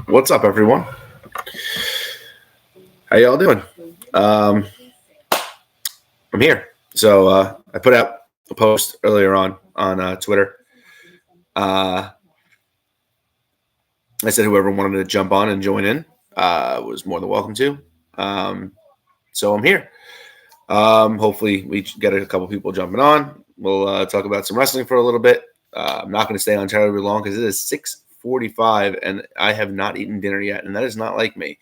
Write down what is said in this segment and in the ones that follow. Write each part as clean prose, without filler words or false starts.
What's up, everyone? How y'all doing? Um, I'm here. So I put out a post earlier on Twitter. Uh, I said whoever wanted to jump on and join in was more than welcome to. Um, so I'm here. Hopefully, we get a couple people jumping on. We'll talk about some wrestling for a little bit. I'm not going to stay on terribly long because it is 6:45 and I have not eaten dinner yet, and that is not like me.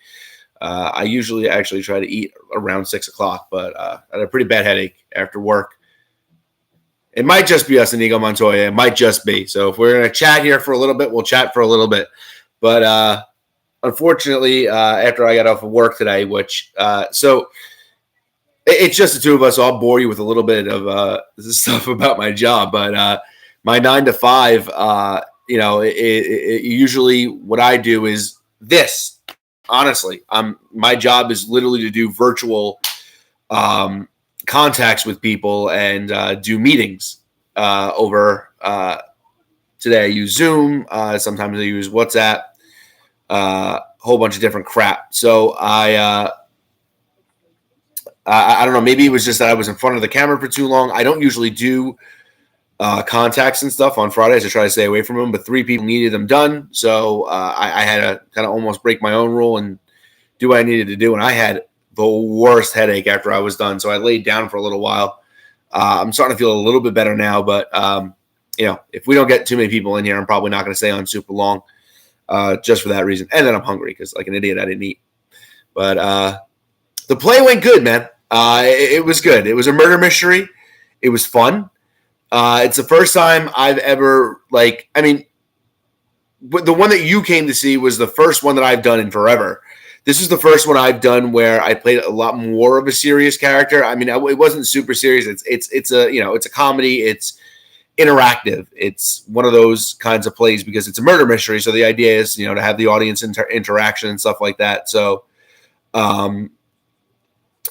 I usually actually try to eat around 6 o'clock, but I had a pretty bad headache after work. It might just be us, Inigo Montoya. It might just be. So if we're going to chat here for a little bit, we'll chat for a little bit. But unfortunately, after I got off of work today, it's just the two of us. So I'll bore you with a little bit of stuff about my job. But my 9 to 5, usually what I do is this. Honestly, my job is literally to do virtual contacts with people and do meetings over. Today I use Zoom. Sometimes I use WhatsApp. A whole bunch of different crap. So I don't know. Maybe it was just that I was in front of the camera for too long. I don't usually do contacts and stuff on Fridays. I try to stay away from them, but 3 people needed them done. So I had to kind of almost break my own rule and do what I needed to do. And I had the worst headache after I was done. So I laid down for a little while. I'm starting to feel a little bit better now, but if we don't get too many people in here, I'm probably not going to stay on super long just for that reason. And then I'm hungry because like an idiot, I didn't eat. But the play went good, man. It was good. It was a murder mystery. It was fun. It's the first time I've ever, the one that you came to see was the first one that I've done in forever. This is the first one I've done where I played a lot more of a serious character. I mean, it wasn't super serious. It's a comedy. It's interactive. It's one of those kinds of plays because it's a murder mystery. So the idea is, to have the audience interaction and stuff like that. So,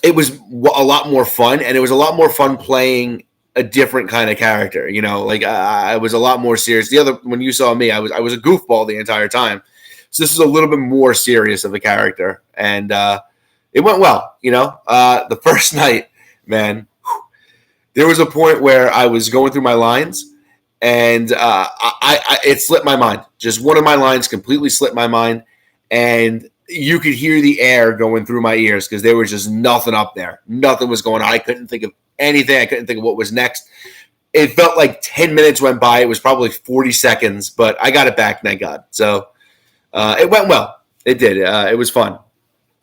it was a lot more fun, and it was a lot more fun playing a different kind of character. I was a lot more serious. When you saw me, I was a goofball the entire time. So this is a little bit more serious of a character, and it went well. The first night, man, there was a point where I was going through my lines, and it slipped my mind. Just one of my lines completely slipped my mind, and you could hear the air going through my ears because there was just nothing up there. Nothing was going on. I couldn't think of anything. I couldn't think of what was next. It felt like 10 minutes went by. It was probably 40 seconds, but I got it back, thank God. So it went well. It did. It was fun.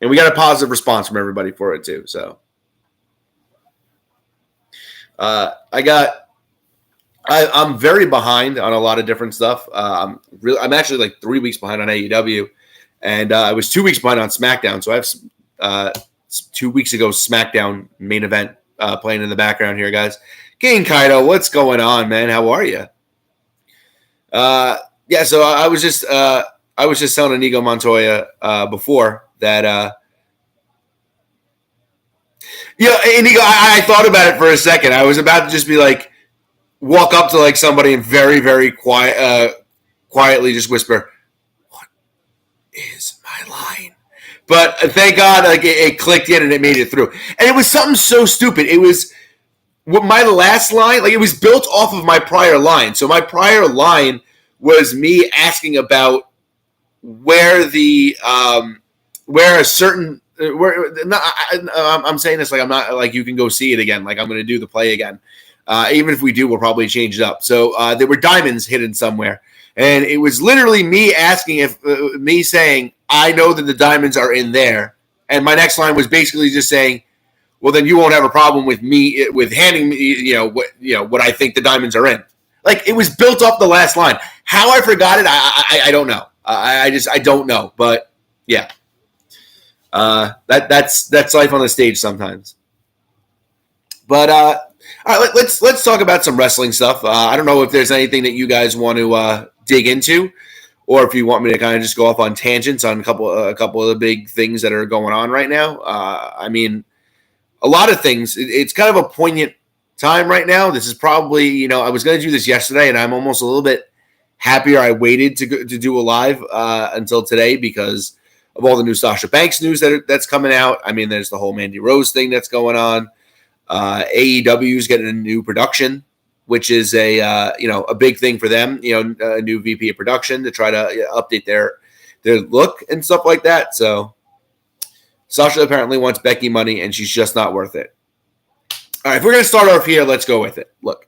And we got a positive response from everybody for it, too. So I'm very behind on a lot of different stuff. I'm actually like 3 weeks behind on AEW. And I was 2 weeks behind on SmackDown. So I have 2 weeks ago SmackDown main event playing in the background here, guys. King Kaido, what's going on, man? How are you? So I was just telling Inigo Montoya before that. Inigo, I thought about it for a second. I was about to just be like, walk up to like somebody and very, very quietly just whisper, is my line. But thank God, it clicked in and it made it through. And it was something so stupid. It was my last line. It was built off of my prior line. So my prior line was me asking about where a certain. I'm saying this like I'm not like you can go see it again. Like I'm going to do the play again. Even if we do, we'll probably change it up. So there were diamonds hidden somewhere. And it was literally me asking me saying, I know that the diamonds are in there. And my next line was basically just saying, well, then you won't have a problem with me with handing me, what I think the diamonds are in. Like it was built off the last line. How I forgot it, I don't know. I don't know. But yeah, that's life on the stage sometimes. But all right, let's talk about some wrestling stuff. I don't know if there's anything that you guys want to dig into, or if you want me to kind of just go off on tangents on a couple of the big things that are going on right now. I mean, a lot of things. It's kind of a poignant time right now. This is probably, I was going to do this yesterday, and I'm almost a little bit happier I waited to do a live until today because of all the new Sasha Banks news that's coming out. I mean, there's the whole Mandy Rose thing that's going on. AEW is getting a new production, which is a big thing for them. A new VP of production to try to update their look and stuff like that. So Sasha apparently wants Becky money, and she's just not worth it. All right, if we're going to start off here, let's go with it. Look,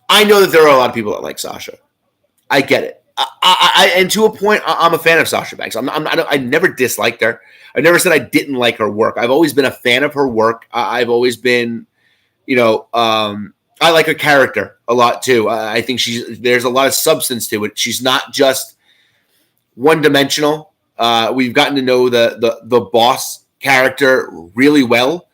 I know that there are a lot of people that like Sasha. I get it. And to a point, I'm a fan of Sasha Banks. I never disliked her. I never said I didn't like her work. I've always been a fan of her work. I've always been, I like her character a lot too. I think there's a lot of substance to it. She's not just one-dimensional. We've gotten to know the boss character really well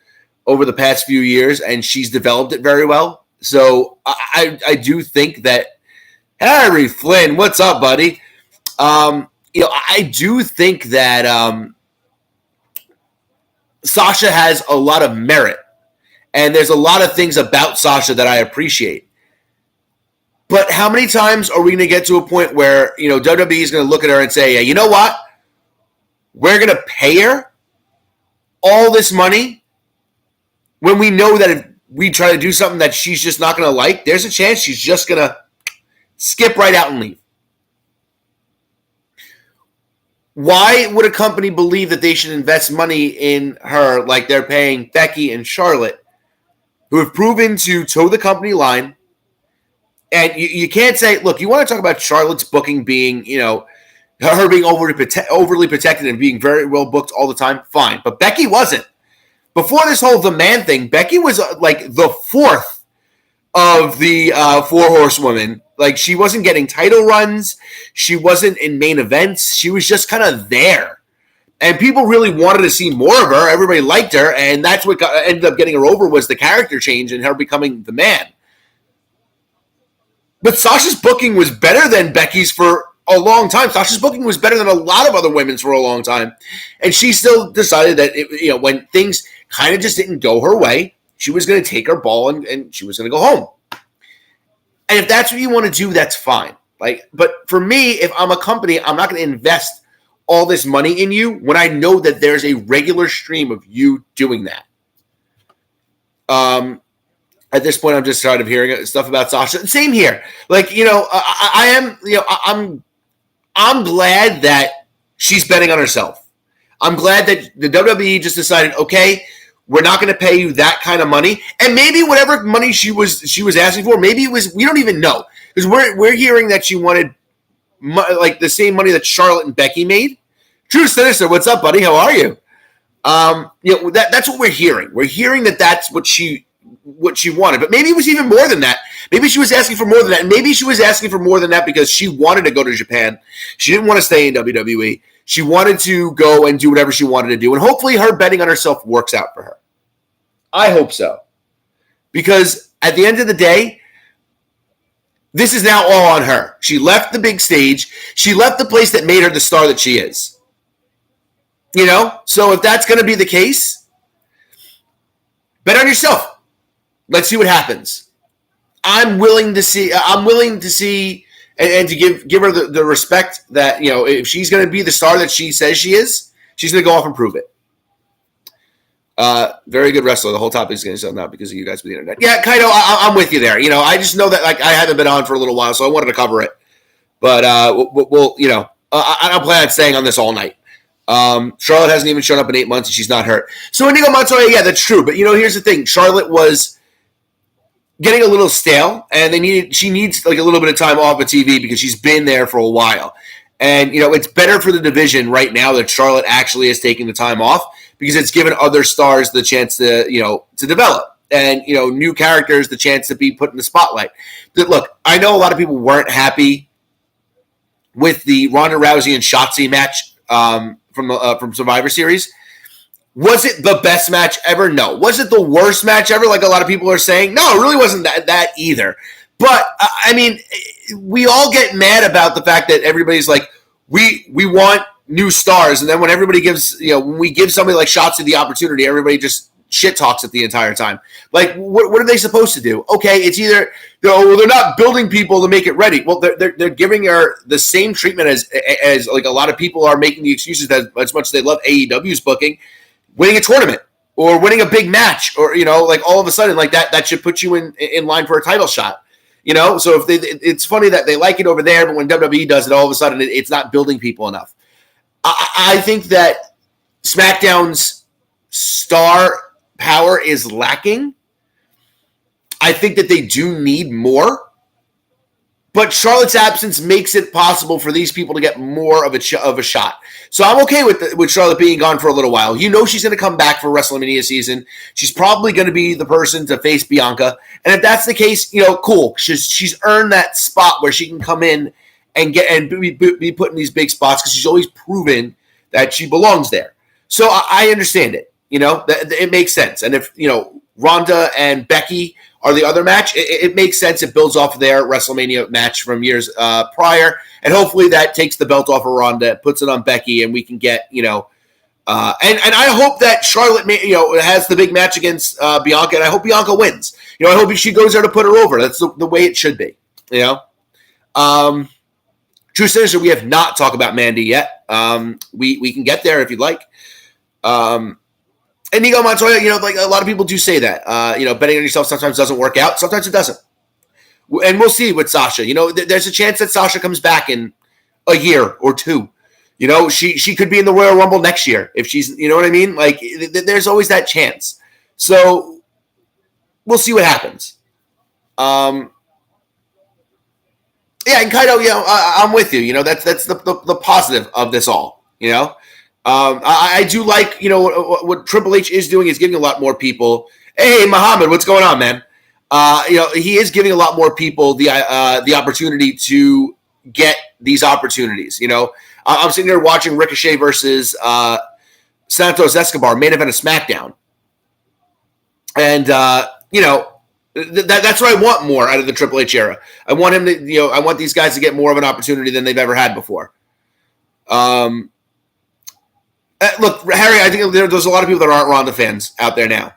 over the past few years, and she's developed it very well. So I do think that Harry Flynn, what's up, buddy? I do think that Sasha has a lot of merit, and there's a lot of things about Sasha that I appreciate. But how many times are we going to get to a point where, WWE is going to look at her and say, hey, you know what? We're going to pay her all this money when we know that if we try to do something that she's just not going to like, there's a chance she's just going to skip right out and leave. Why would a company believe that they should invest money in her like they're paying Becky and Charlotte, who have proven to toe the company line? And you can't say, look, you want to talk about Charlotte's booking being, her being overly protected and being very well booked all the time, fine. But Becky wasn't. Before this whole The Man thing, Becky was like the fourth of the four horsewomen. Like, she wasn't getting title runs. She wasn't in main events. She was just kind of there. And people really wanted to see more of her. Everybody liked her. And that's what ended up getting her over was the character change and her becoming the man. But Sasha's booking was better than Becky's for a long time. Sasha's booking was better than a lot of other women's for a long time. And she still decided that, when things kind of just didn't go her way, she was going to take her ball and she was going to go home. And if that's what you want to do, that's fine. But for me, if I'm a company, I'm not going to invest all this money in you when I know that there's a regular stream of you doing that. At this point, I'm just tired of hearing stuff about Sasha. Same here. I'm glad that she's betting on herself. I'm glad that the WWE just decided, okay, we're not going to pay you that kind of money. And maybe whatever money she was asking for, maybe it was, we don't even know. Because we're hearing that she wanted the same money that Charlotte and Becky made. True Sinister, what's up, buddy? How are you? That's what we're hearing. We're hearing that that's what she wanted. But maybe it was even more than that. Maybe she was asking for more than that. And maybe she was asking for more than that because she wanted to go to Japan. She didn't want to stay in WWE. She wanted to go and do whatever she wanted to do. And hopefully her betting on herself works out for her. I hope so. Because at the end of the day, this is now all on her. She left the big stage. She left the place that made her the star that she is. So if that's going to be the case, bet on yourself. Let's see what happens. I'm willing to see and to give her the respect that, if she's going to be the star that she says she is, she's going to go off and prove it. Very good wrestler. The whole topic is getting shut down because of you guys with the internet. Yeah, Kaito, I'm with you there. I just know that I haven't been on for a little while, so I wanted to cover it. But we'll I don't plan on staying on this all night. Charlotte hasn't even shown up in 8 months, and she's not hurt. So Inigo Montoya, yeah, that's true. But here's the thing: Charlotte was getting a little stale, and she needs a little bit of time off of TV because she's been there for a while. And it's better for the division right now that Charlotte actually is taking the time off because it's given other stars the chance to to develop and new characters the chance to be put in the spotlight. Look, I know a lot of people weren't happy with the Ronda Rousey and Shotzi match from Survivor Series. Was it the best match ever? No. Was it the worst match ever, like a lot of people are saying? No, it really wasn't that either. But, we all get mad about the fact that everybody's like, we want new stars. And then when everybody gives, when we give somebody like Shotzi the opportunity, everybody just shit talks it the entire time. Like, what are they supposed to do? Okay, it's either they're not building people to make it ready. Well, they're giving her the same treatment as like a lot of people are making the excuses that as much as they love AEW's booking, winning a tournament or winning a big match, or like all of a sudden like that should put you in line for a title shot. So it's funny that they like it over there, but when WWE does it, all of a sudden it's not building people enough. I think that SmackDown's star power is lacking. I think that they do need more, but Charlotte's absence makes it possible for these people to get more of a shot. So I'm okay with Charlotte being gone for a little while. She's going to come back for WrestleMania season. She's probably going to be the person to face Bianca, and if that's the case, cool. She's earned that spot where she can come in and be put in these big spots because she's always proven that she belongs there. So I understand it. It makes sense. And if, Ronda and Becky are the other match, it makes sense. It builds off of their WrestleMania match from years prior. And hopefully that takes the belt off of Ronda, puts it on Becky, and we can get, and I hope that Charlotte, has the big match against Bianca, and I hope Bianca wins. I hope she goes there to put her over. That's the way it should be, True Sinister, we have not talked about Mandy yet. We can get there if you'd like. And Inigo Montoya, like a lot of people do say that. Betting on yourself sometimes doesn't work out. Sometimes it doesn't. And we'll see with Sasha. There's a chance that Sasha comes back in a year or two. She could be in the Royal Rumble next year if she's, you know what I mean? Like, there's always that chance. So we'll see what happens. Yeah, and Kaido, I'm with you. That's the positive of this all. I do like, what Triple H is doing is giving a lot more people. Hey, Muhammad, what's going on, man? He is giving a lot more people the opportunity to get these opportunities. I'm sitting there watching Ricochet versus Santos Escobar main event of SmackDown, and that's what I want more out of the Triple H era. I want him to, I want these guys to get more of an opportunity than they've ever had before. Look, Harry, I think there's a lot of people that aren't Ronda fans out there now.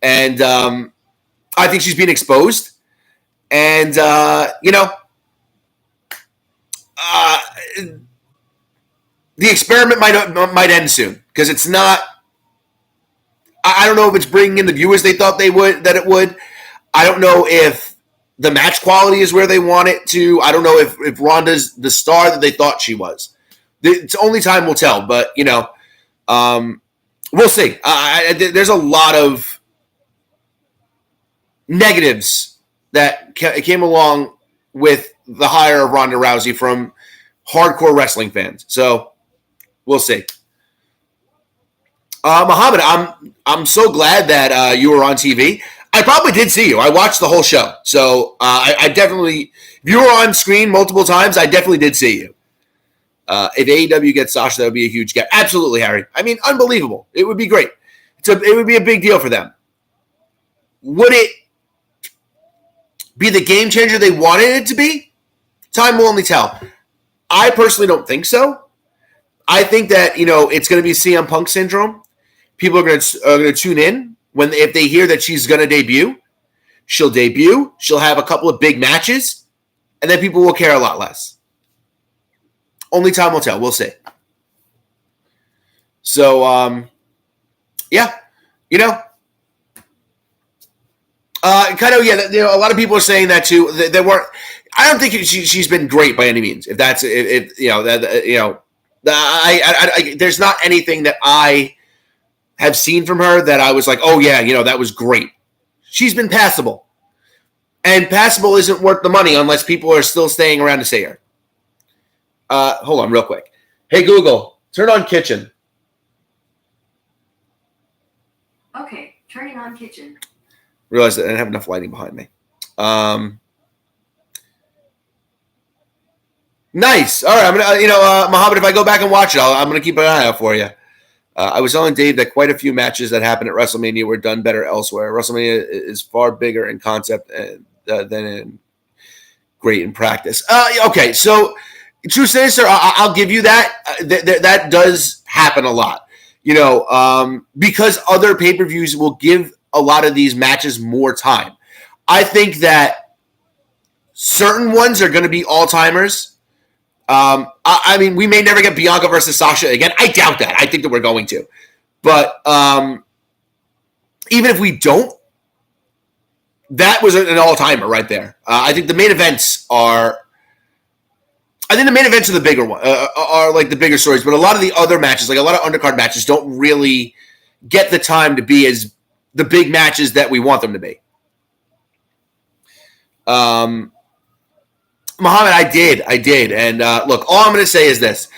And I think she's being exposed. And, the experiment might end soon because it's not – I don't know if it's bringing in the viewers they thought that it would. I don't know if the match quality is where they want it to. I don't know if Ronda's the star that they thought she was. It's only time will tell, but, we'll see. There's a lot of negatives that came along with the hire of Ronda Rousey from hardcore wrestling fans. So we'll see. Muhammad, I'm so glad that you were on TV. I probably did see you. I watched the whole show. So I definitely, if you were on screen multiple times, I definitely did see you. If AEW gets Sasha, that would be a huge get. Absolutely, Harry. I mean, unbelievable. It would be great. It would be a big deal for them. Would it be the game changer they wanted it to be? Time will only tell. I personally don't think so. I think that, it's going to be CM Punk syndrome. People are going to tune in if they hear that she's going to debut. She'll debut. She'll have a couple of big matches, and then people will care a lot less. Only time will tell. We'll see. So, yeah, a lot of people are saying that too. They weren't. I don't think she's been great by any means. There's not anything that I have seen from her that I was like, oh yeah, that was great. She's been passable, and passable isn't worth the money unless people are still staying around to see her. Hold on real quick. Hey, Google, turn on kitchen. Okay, turning on kitchen. Realized that I didn't have enough lighting behind me. Nice. All right. I'm going to, Muhammad, if I go back and watch it, I'm going to keep an eye out for you. I was telling Dave that quite a few matches that happened at WrestleMania were done better elsewhere. WrestleMania is far bigger in concept than in great in practice. Okay. So, True Sinister, I'll give you that. That does happen a lot. because other pay-per-views will give a lot of these matches more time. I think that certain ones are going to be all-timers. I mean, we may never get Bianca versus Sasha again. I doubt that. I think that we're going to. But even if we don't, that was an all-timer right there. I think the main events are the bigger one, are like the bigger stories. But a lot of the other matches, like a lot of undercard matches, don't really get the time to be as the big matches that we want them to be. Muhammad, I did. And look, all I'm going to say is this.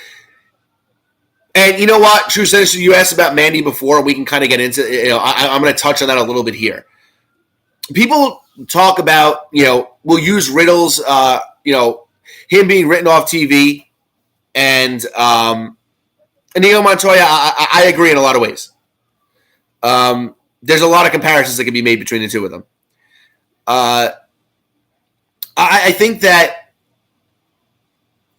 And you know what, True Sinister, you asked about Mandy before, and we can kind of get into, I'm going to touch on that a little bit here. People talk about, we'll use Riddle's, him being written off TV, and Inigo Montoya, I agree in a lot of ways. There's a lot of comparisons that can be made between the two of them. I think that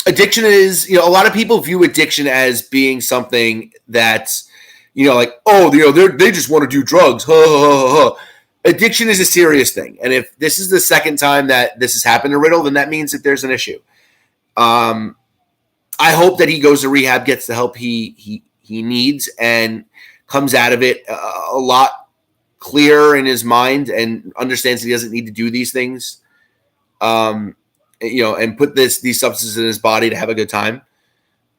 addiction is, a lot of people view addiction as being something that's, like, they just want to do drugs. Addiction is a serious thing. And if this is the second time that this has happened to Riddle, then that means that there's an issue. I hope that he goes to rehab, gets the help he needs, and comes out of it a lot clearer in his mind and understands that he doesn't need to do these things. And put these substances in his body to have a good time.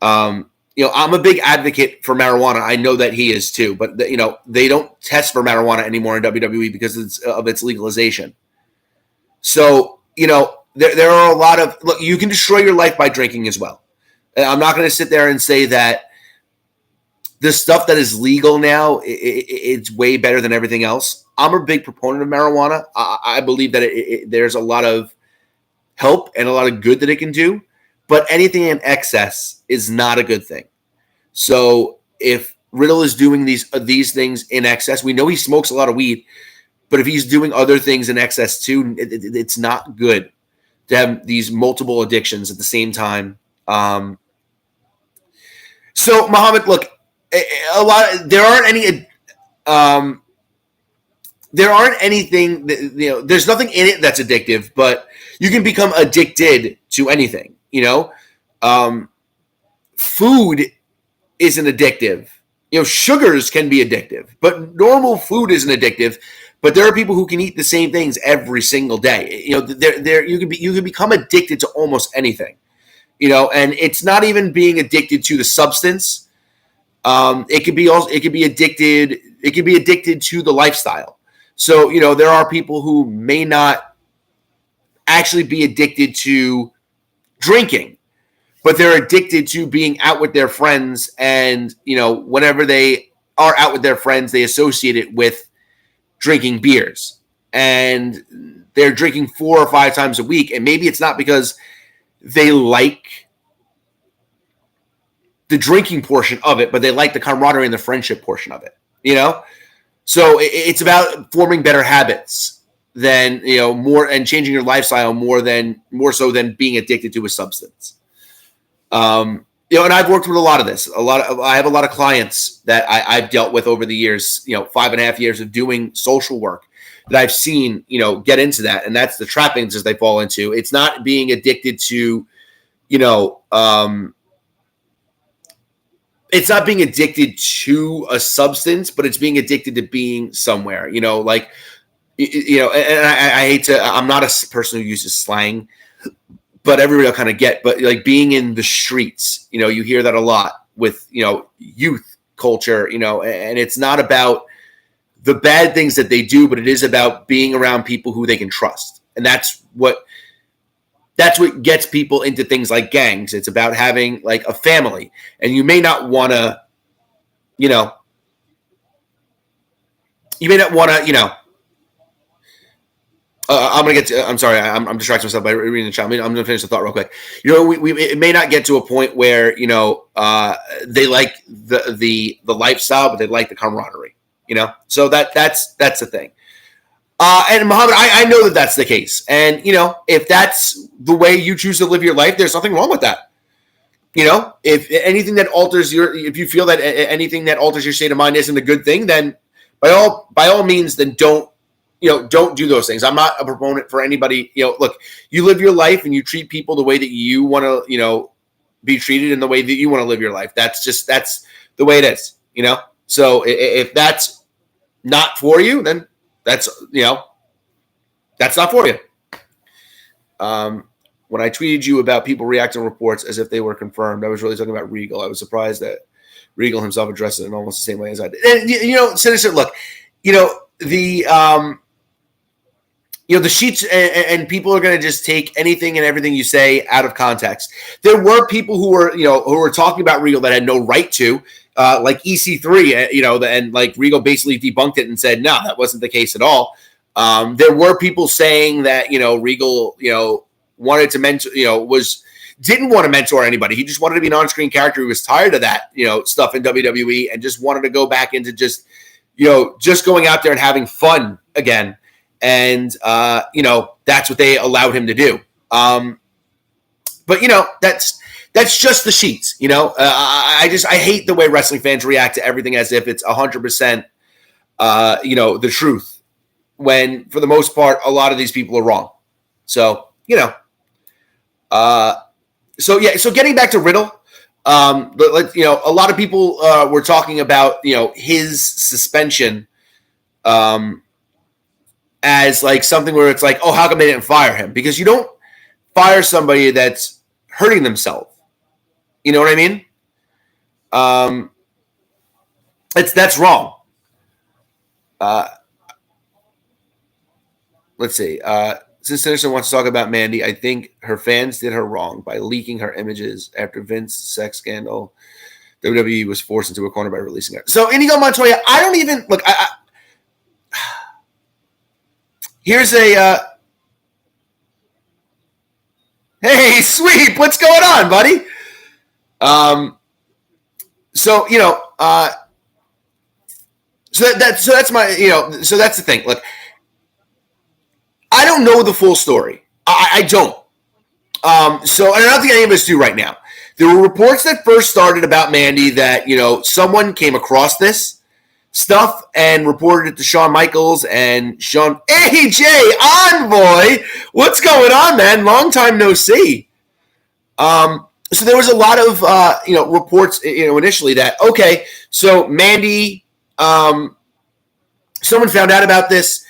I'm a big advocate for marijuana. I know that he is too, but they don't test for marijuana anymore in WWE because of its legalization. So, there are a lot of, look, you can destroy your life by drinking as well. I'm not going to sit there and say that the stuff that is legal now, it's way better than everything else. I'm a big proponent of marijuana. I believe that there's a lot of help and a lot of good that it can do, but anything in excess is not a good thing. So if Riddle is doing these things in excess, we know he smokes a lot of weed, but if he's doing other things in excess too, it's not good to have these multiple addictions at the same time. So Muhammad, look, there aren't anything that, there's nothing in it that's addictive, but you can become addicted to anything, food isn't addictive. Sugars can be addictive, but normal food isn't addictive. But there are people who can eat the same things every single day. You can become addicted to almost anything, and it's not even being addicted to the substance. It could be addicted to the lifestyle. So, there are people who may not actually be addicted to drinking, but they're addicted to being out with their friends. And, whenever they are out with their friends, they associate it with drinking beers. And they're drinking 4 or 5 times a week. And maybe it's not because they like the drinking portion of it, but they like the camaraderie and the friendship portion of it, So it's about forming better habits than, more, and changing your lifestyle more so than being addicted to a substance. And I've worked with a lot of this. I have a lot of clients that I've dealt with over the years, 5.5 years of doing social work that I've seen, get into that. And that's the trappings as they fall into. It's not being addicted to, it's not being addicted to a substance, but it's being addicted to being somewhere, and I hate to, I'm not a person who uses slang, but everybody will kind of get, but like being in the streets, you hear that a lot with, youth culture, and it's not about the bad things that they do, but it is about being around people who they can trust. And that's what gets people into things like gangs. It's about having like a family, and you may not want to, I'm sorry, I'm distracting myself by reading the chat. I'm going to finish the thought real quick. It may not get to a point where, they like the lifestyle, but they like the camaraderie, so that's the thing. And Muhammad, I know that that's the case. And, if that's the way you choose to live your life, there's nothing wrong with that. if anything that alters if you feel that anything that alters your state of mind isn't a good thing, then by all means, then don't do those things. I'm not a proponent for anybody. Look, you live your life and you treat people the way that you want to, be treated in the way that you want to live your life. That's the way it is, So if that's not for you, then that's not for you. When I tweeted you about people reacting to reports as if they were confirmed, I was really talking about Regal. I was surprised that Regal himself addressed it in almost the same way as I did. And, Sinister, look, the sheets and people are going to just take anything and everything you say out of context. There were people who were talking about Regal that had no right to, like EC3, and like Regal basically debunked it and said, no, that wasn't the case at all. There were people saying that, Regal, wanted to mentor, didn't want to mentor anybody. He just wanted to be an on-screen character. He was tired of that, stuff in WWE and just wanted to go back into just going out there and having fun again. And, that's what they allowed him to do. But, that's just the sheets, I hate the way wrestling fans react to everything as if it's 100%, the truth, when for the most part, a lot of these people are wrong. So, so getting back to Riddle, a lot of people were talking about, his suspension, as like something where it's like, oh, how come they didn't fire him? Because you don't fire somebody that's hurting themselves. You know what I mean? That's wrong. Let's see. Since Sinister wants to talk about Mandy, I think her fans did her wrong by leaking her images after Vince's sex scandal. WWE was forced into a corner by releasing her. So Inigo Montoya, I don't even look. Here's a hey, Sweep, what's going on, buddy? So that's my so that's the thing. Look, I don't know the full story. I don't. So I don't think any of us do right now. There were reports that first started about Mandy that someone came across this stuff and reported it to Shawn Michaels and Shawn. AJ Envoy, what's going on, man? Long time no see. So there was a lot of reports initially that okay, so Mandy, someone found out about this.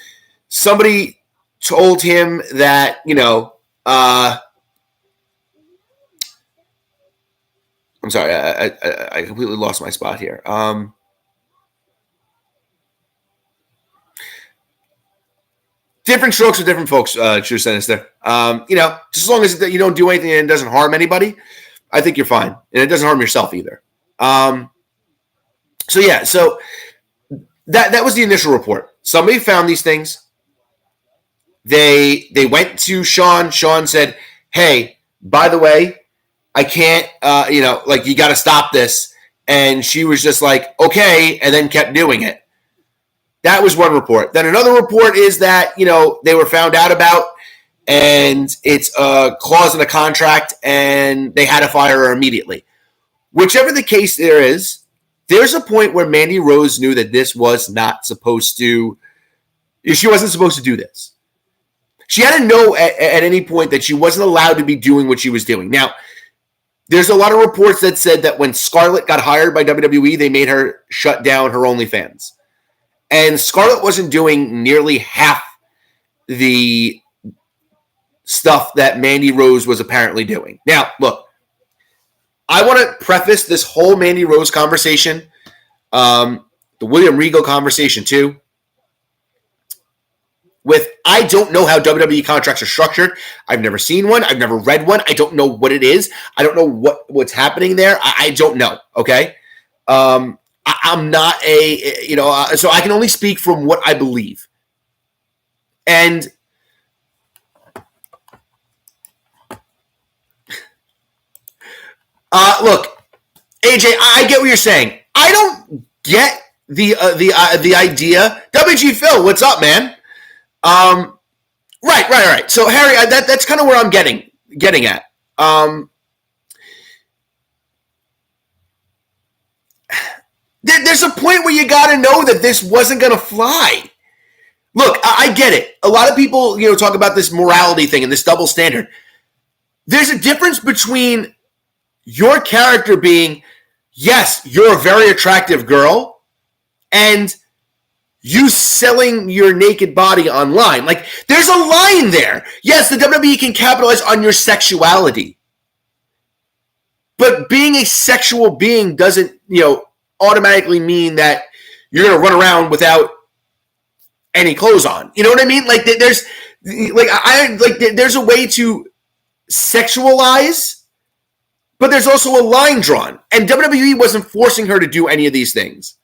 Somebody told him that I'm sorry, I completely lost my spot here. Different strokes for different folks, True Sinister. Just as long as you don't do anything and it doesn't harm anybody, I think you're fine. And it doesn't harm yourself either. So that was the initial report. Somebody found these things. They went to Shawn. Shawn said, hey, by the way, I can't, you got to stop this. And she was just like, okay, and then kept doing it. That was one report. Then another report is that, they were found out about and it's a clause in a contract and they had to fire her immediately. Whichever the case there is, there's a point where Mandy Rose knew that this was not supposed to, she wasn't supposed to do this. She had to know at any point that she wasn't allowed to be doing what she was doing. Now, there's a lot of reports that said that when Scarlett got hired by WWE, they made her shut down her OnlyFans. And Scarlett wasn't doing nearly half the stuff that Mandy Rose was apparently doing. Now, look, I want to preface this whole Mandy Rose conversation, the William Regal conversation too, with I don't know how WWE contracts are structured. I've never seen one. I've never read one. I don't know what it is. I don't know what's happening there. I don't know, okay? I'm not so I can only speak from what I believe. And look, AJ, I get what you're saying. I don't get the idea. WG Phil, what's up, man? Right. So Harry, that's kind of where I'm getting at. there's a point where you got to know that this wasn't going to fly. Look, I get it. A lot of people, talk about this morality thing and this double standard. There's a difference between your character being, yes, you're a very attractive girl, and you selling your naked body online. Like, there's a line there. Yes, the WWE can capitalize on your sexuality. But being a sexual being doesn't, automatically mean that you're going to run around without any clothes on. You know what I mean? Like, there's there's a way to sexualize, but there's also a line drawn. And WWE wasn't forcing her to do any of these things.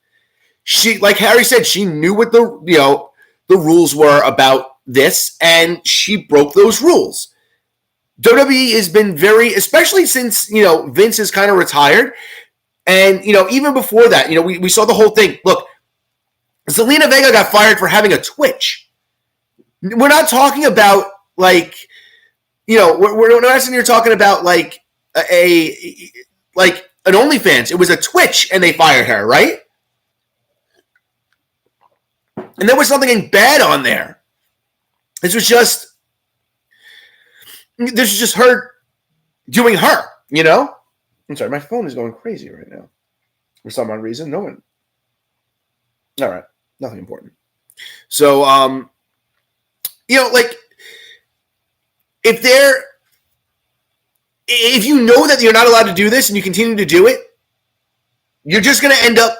She, like Harry said, she knew what the rules were about this, and she broke those rules. WWE has been very, especially since, Vince has kind of retired. And, even before that, we saw the whole thing. Look, Zelina Vega got fired for having a Twitch. We're not talking about, we're not sitting here talking about, an OnlyFans. It was a Twitch, and they fired her, right? And there was something bad on there. This was just her doing her, I'm sorry, my phone is going crazy right now. For some odd reason, no one. All right, nothing important. So, if you know that you're not allowed to do this and you continue to do it, you're just going to end up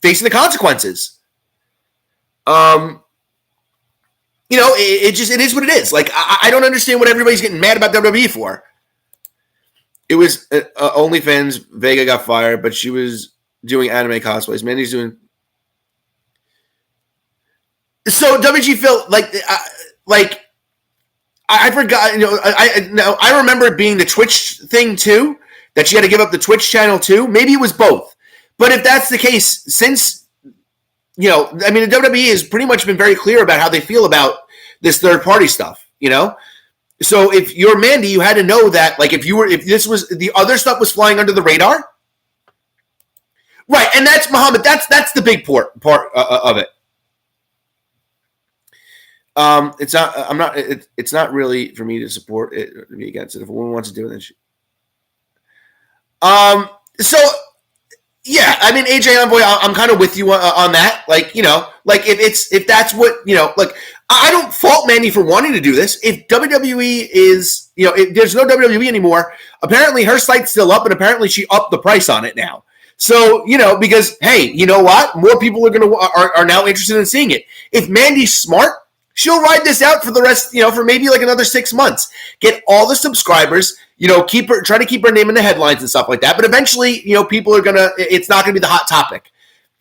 facing the consequences. It is what it is. Like, I don't understand what everybody's getting mad about WWE for. It was OnlyFans. Vega got fired, but she was doing anime cosplays. Mandy's doing. So WG Phil, I forgot. I remember it being the Twitch thing too. That she had to give up the Twitch channel too. Maybe it was both. But if that's the case, since the WWE has pretty much been very clear about how they feel about this third party stuff. So if you're Mandy, you had to know that, if this was the other stuff was flying under the radar, right? And that's Muhammad. That's the big part of it. It's not. I'm not. It's not really for me to support it. To be against it. If a woman wants to do it, then she. So yeah, I mean, AJ Envoy, I'm kind of with you on that. If that's what I don't fault Mandy for wanting to do this. If WWE is, if there's no WWE anymore, apparently her site's still up, and apparently she upped the price on it now. So, because, hey, you know what? More people are now interested in seeing it. If Mandy's smart, she'll ride this out for the rest, for maybe another 6 months. Get all the subscribers, try to keep her name in the headlines and stuff like that. But eventually, people are it's not gonna be the hot topic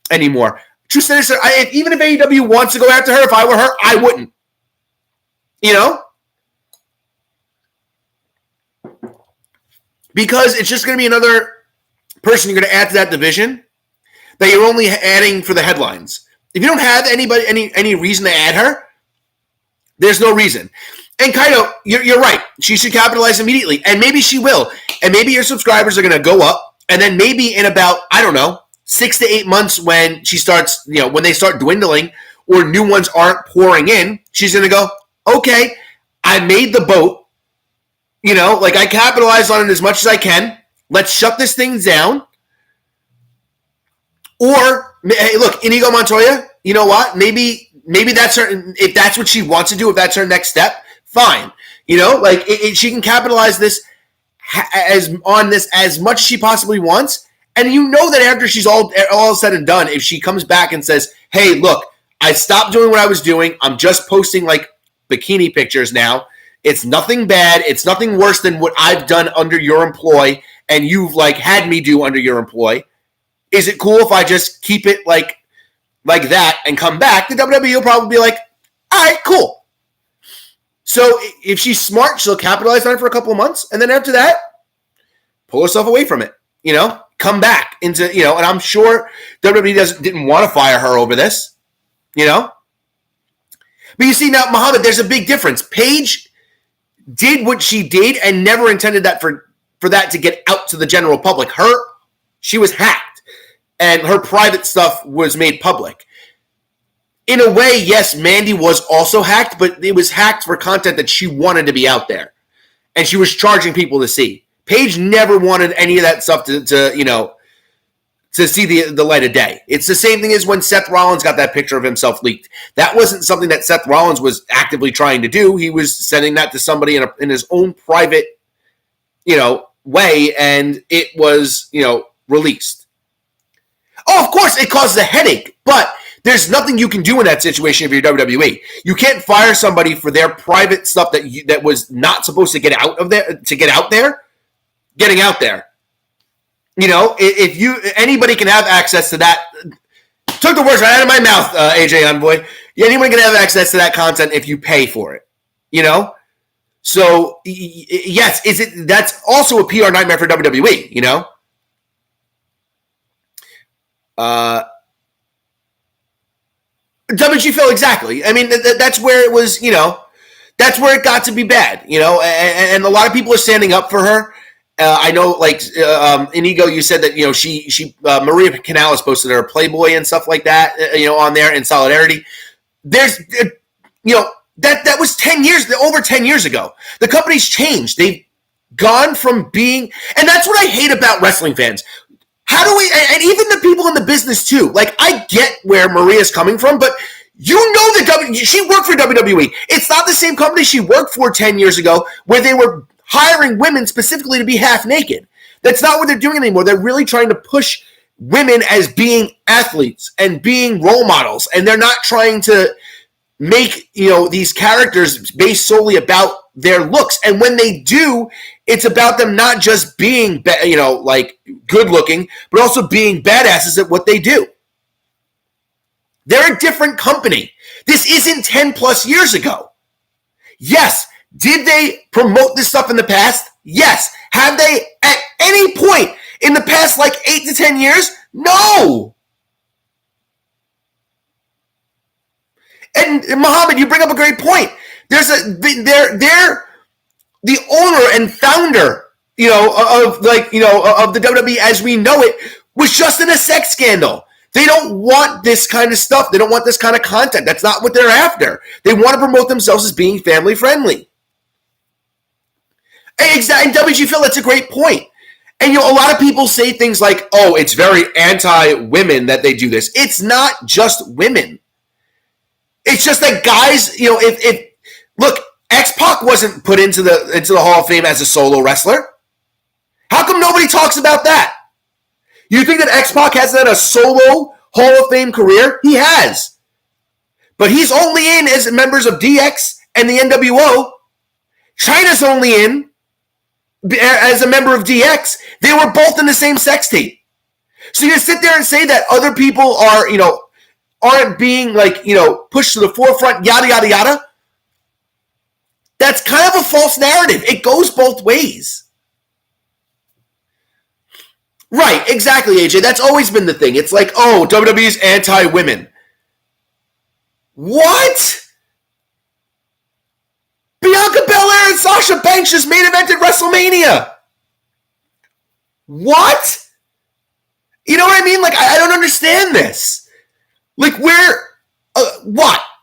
anymore. True Sinister, even if AEW wants to go after her, if I were her, I wouldn't. Because it's just going to be another person you're going to add to that division that you're only adding for the headlines. If you don't have any reason to add her, there's no reason. And Kaido, you're right. She should capitalize immediately. And maybe she will. And maybe your subscribers are going to go up. And then maybe in about, 6 to 8 months when she starts, when they start dwindling or new ones aren't pouring in, she's going to go, okay, I made the boat. I capitalized on it as much as I can. Let's shut this thing down. Or, hey, look, Inigo Montoya, you know what? Maybe that's her, if that's what she wants to do, if that's her next step, fine. She can capitalize this on this as much as she possibly wants. And that after she's all said and done, if she comes back and says, hey, look, I stopped doing what I was doing. I'm just posting bikini pictures now. It's nothing bad. It's nothing worse than what I've done under your employ and you've had me do under your employ. Is it cool if I just keep it like that and come back? The WWE will probably be like, all right, cool. So if she's smart, she'll capitalize on it for a couple of months. And then after that, pull herself away from it, come back into, and I'm sure WWE didn't want to fire her over this, But you see now, Muhammad, there's a big difference. Paige did what she did and never intended that for that to get out to the general public. She was hacked. and her private stuff was made public. In a way, yes, Mandy was also hacked, but it was hacked for content that she wanted to be out there. And she was charging people to see. Paige never wanted any of that stuff to see the light of day. It's the same thing as when Seth Rollins got that picture of himself leaked. That wasn't something that Seth Rollins was actively trying to do. He was sending that to somebody in his own private, way, and it was, released. Oh, of course, it causes a headache, but there's nothing you can do in that situation if you're WWE. You can't fire somebody for their private stuff that was not supposed to get out there, getting out there. If anybody can have access to that. Took the words right out of my mouth, AJ Envoy. Anyone can have access to that content if you pay for it. So yes, that's also a PR nightmare for WWE. WGFL, exactly. I mean, that's where it was. That's where it got to be bad. And a lot of people are standing up for her. I know, like Inigo, you said that she Maria Canales posted her Playboy and stuff like that, on there in solidarity. There's, that was 10 years, over 10 years ago. The company's changed. They've gone from being, and that's what I hate about wrestling fans. How do we, and even the people in the business too. Like, I get where Maria's coming from, but she worked for WWE. It's not the same company she worked for 10 years ago, where they were hiring women specifically to be half naked. That's not what they're doing anymore. They're really trying to push women as being athletes and being role models. And they're not trying to make, these characters based solely about their looks. And when they do, it's about them not just being, good looking, but also being badasses at what they do. They're a different company. This isn't 10 plus years ago. Yes. Did they promote this stuff in the past? Yes. Have they at any point in the past 8 to 10 years? No. And Muhammad, you bring up a great point. They're the owner and founder, of the WWE as we know it was just in a sex scandal. They don't want this kind of stuff. They don't want this kind of content. That's not what they're after. They want to promote themselves as being family friendly. Exactly. And WGFL, that's a great point. And a lot of people say things like, "Oh, it's very anti-women that they do this." It's not just women. It's just that guys, if look, X-Pac wasn't put into the Hall of Fame as a solo wrestler. How come nobody talks about that? You think that X-Pac hasn't had a solo Hall of Fame career? He has. But he's only in as members of DX and the NWO. Chyna's only in as a member of DX. They were both in the same sex tape. So you sit there and say that other people are, aren't being pushed to the forefront, yada, yada, yada. That's kind of a false narrative. It goes both ways. Right, exactly, AJ. That's always been the thing. It's like, oh, WWE's anti-women. What? Bianca Belair and Sasha Banks just main evented WrestleMania. What? You know what I mean? I don't understand this. We're,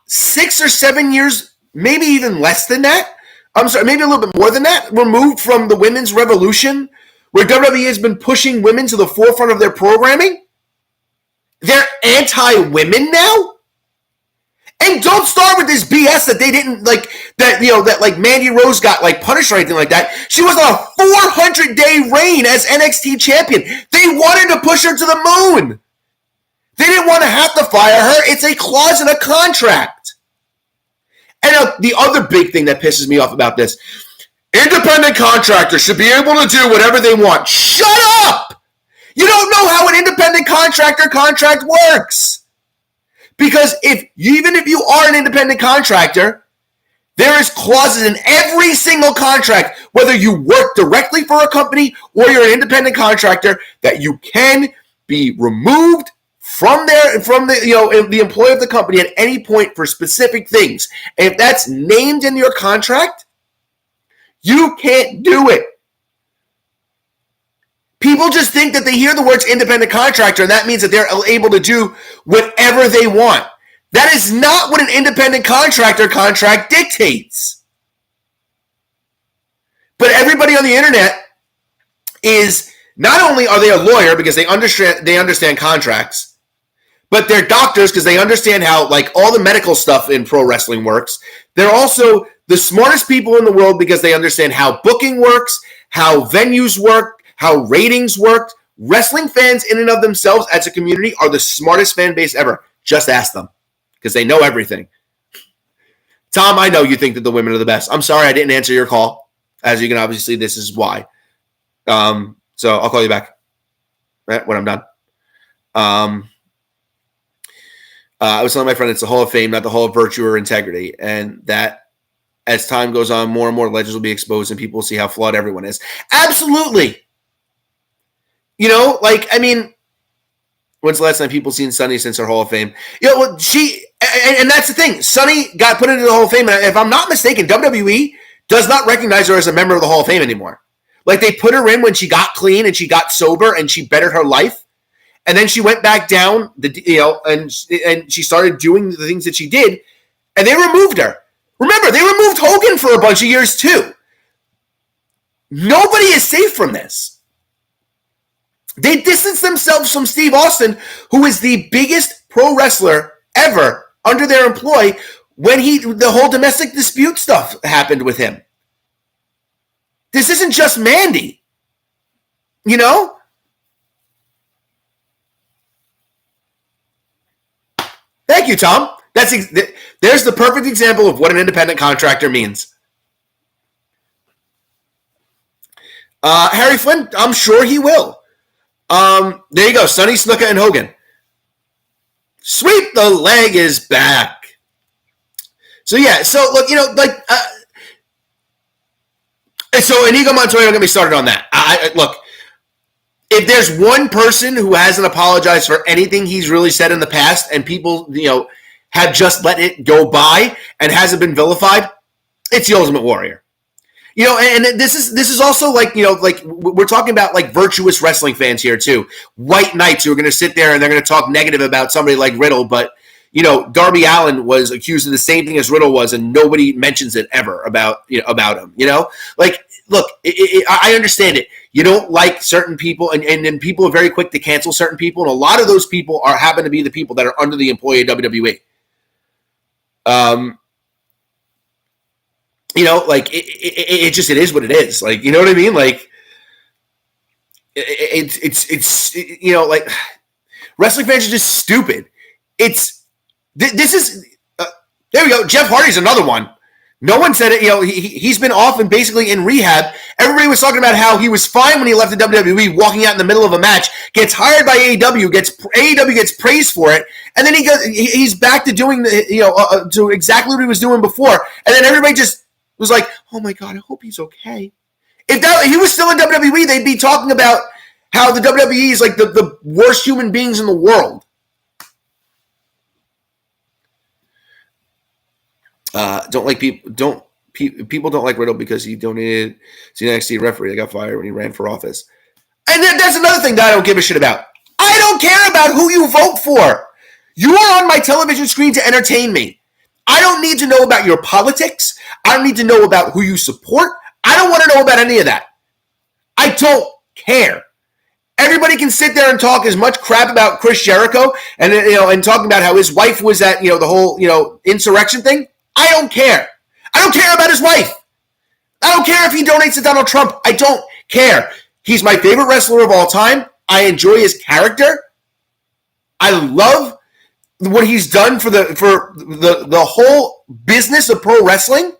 6 or 7 years, maybe even less than that? I'm sorry, maybe a little bit more than that, removed from the women's revolution, where WWE has been pushing women to the forefront of their programming? They're anti-women now? And don't start with this BS that they didn't, that Mandy Rose got, punished or anything like that. She was on a 400-day reign as NXT champion. They wanted to push her to the moon. They didn't want to have to fire her. It's a clause in a contract. And the other big thing that pisses me off about this, independent contractors should be able to do whatever they want. Shut up! You don't know how an independent contractor contract works. Because even if you are an independent contractor, there is clauses in every single contract, whether you work directly for a company or you're an independent contractor, that you can be removed from the employee of the company at any point for specific things. And if that's named in your contract, you can't do it. People just think that they hear the words independent contractor and that means that they're able to do whatever they want. That is not what an independent contractor contract dictates. But everybody on the internet is, not only are they a lawyer because they understand contracts, but they're doctors because they understand how like all the medical stuff in pro wrestling works. They're also the smartest people in the world because they understand how booking works, how venues work, how ratings work. Wrestling fans in and of themselves as a community are the smartest fan base ever. Just ask them because they know everything. Tom, I know you think that the women are the best. I'm sorry I didn't answer your call. As you can obviously, this is why. So I'll call you back when I'm done. I was telling my friend it's the Hall of Fame, not the Hall of Virtue or Integrity. And that as time goes on, more and more legends will be exposed and people will see how flawed everyone is. Absolutely. You know, like, I mean, when's the last time people seen Sunny since her Hall of Fame? You know, well, and that's the thing. Sunny got put into the Hall of Fame. And if I'm not mistaken, WWE does not recognize her as a member of the Hall of Fame anymore. Like, they put her in when she got clean and she got sober and she bettered her life. And then she went back down, and she started doing the things that she did, and they removed her. Remember, they removed Hogan for a bunch of years, too. Nobody is safe from this. They distanced themselves from Steve Austin, who is the biggest pro wrestler ever under their employ when the whole domestic dispute stuff happened with him. This isn't just Mandy. You know? Thank you, Tom. There's the perfect example of what an independent contractor means. Harry Flynn, I'm sure he will. There you go. Sonny, Snuka, and Hogan. Sweep the leg is back. So, yeah. So, look, so Inigo Montoya, don't get me started on that. Look, if there's one person who hasn't apologized for anything he's really said in the past and people, have just let it go by and hasn't been vilified, it's the Ultimate Warrior. And this is also like we're talking about like virtuous wrestling fans here too. White knights who are going to sit there and they're going to talk negative about somebody like Riddle, but Darby Allin was accused of the same thing as Riddle was, and nobody mentions it ever about him. Like, look, I understand it. You don't like certain people, and then people are very quick to cancel certain people, and a lot of those people happen to be the people that are under the employ of WWE. Like it just, it is what it is. Like, you know what I mean? Like it's like wrestling fans are just stupid. This is there we go. Jeff Hardy's another one. No one said it. He's been off and basically in rehab. Everybody was talking about how he was fine when he left the WWE, walking out in the middle of a match, gets hired by AEW, AEW gets praised for it, and then he's back to doing to exactly what he was doing before. And then everybody just was like, "Oh my God, I hope he's okay." If he was still in WWE, they'd be talking about how the WWE is like the worst human beings in the world. People don't like Riddle because he donated to the NXT referee that got fired when he ran for office. And that's another thing that I don't give a shit about. I don't care about who you vote for. You are on my television screen to entertain me. I don't need to know about your politics. I don't need to know about who you support. I don't want to know about any of that. I don't care. Everybody can sit there and talk as much crap about Chris Jericho and talking about how his wife was at the whole insurrection thing. I don't care. I don't care about his wife. I don't care if he donates to Donald Trump. I don't care. He's my favorite wrestler of all time. I enjoy his character. I love what he's done for the whole business of pro wrestling.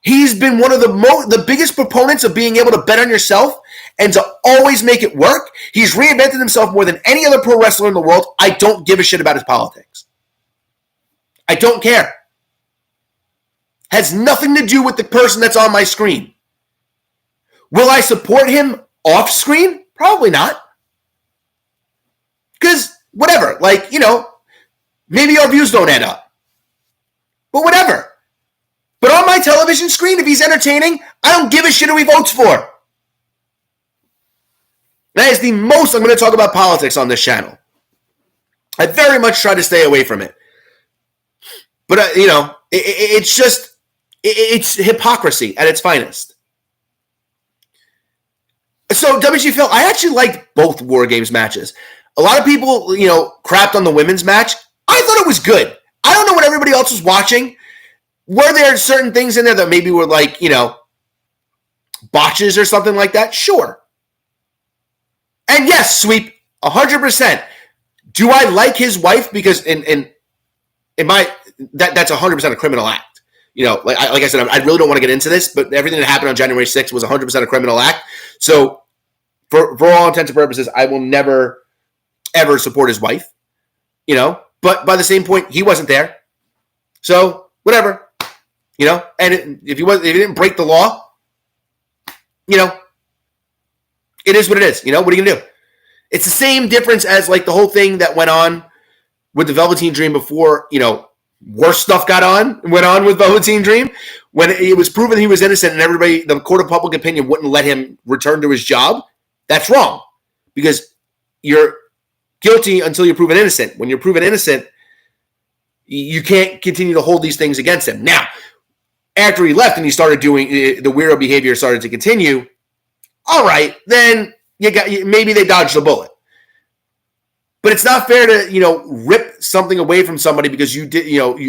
He's been one of the biggest proponents of being able to bet on yourself and to always make it work. He's reinvented himself more than any other pro wrestler in the world. I don't give a shit about his politics. I don't care. Has nothing to do with the person that's on my screen. Will I support him off screen? Probably not. Because whatever, maybe our views don't add up. But whatever. But on my television screen, if he's entertaining, I don't give a shit who he votes for. That is the most I'm going to talk about politics on this channel. I very much try to stay away from it. But, it's just, it's hypocrisy at its finest. So, WG Phil, I actually liked both War Games matches. A lot of people, crapped on the women's match. I thought it was good. I don't know what everybody else was watching. Were there certain things in there that maybe were like, botches or something like that? Sure. And yes, Sweep, 100%. Do I like his wife? Because that's 100% a criminal act. Like I said, I really don't want to get into this, but everything that happened on January 6th was 100% a criminal act. So for all intents and purposes, I will never, ever support his wife, but by the same point, he wasn't there. So whatever, and if he didn't break the law, it is what it is. What are you going to do? It's the same difference as like the whole thing that went on with the Velveteen Dream before, worse stuff went on with Velveteen Dream when it was proven he was innocent and everybody, the court of public opinion wouldn't let him return to his job. That's wrong because you're guilty until you're proven innocent. When you're proven innocent, you can't continue to hold these things against him. Now, after he left and he started doing the weirdo behavior started to continue, all right, then maybe they dodged the bullet. But it's not fair to, rip something away from somebody because you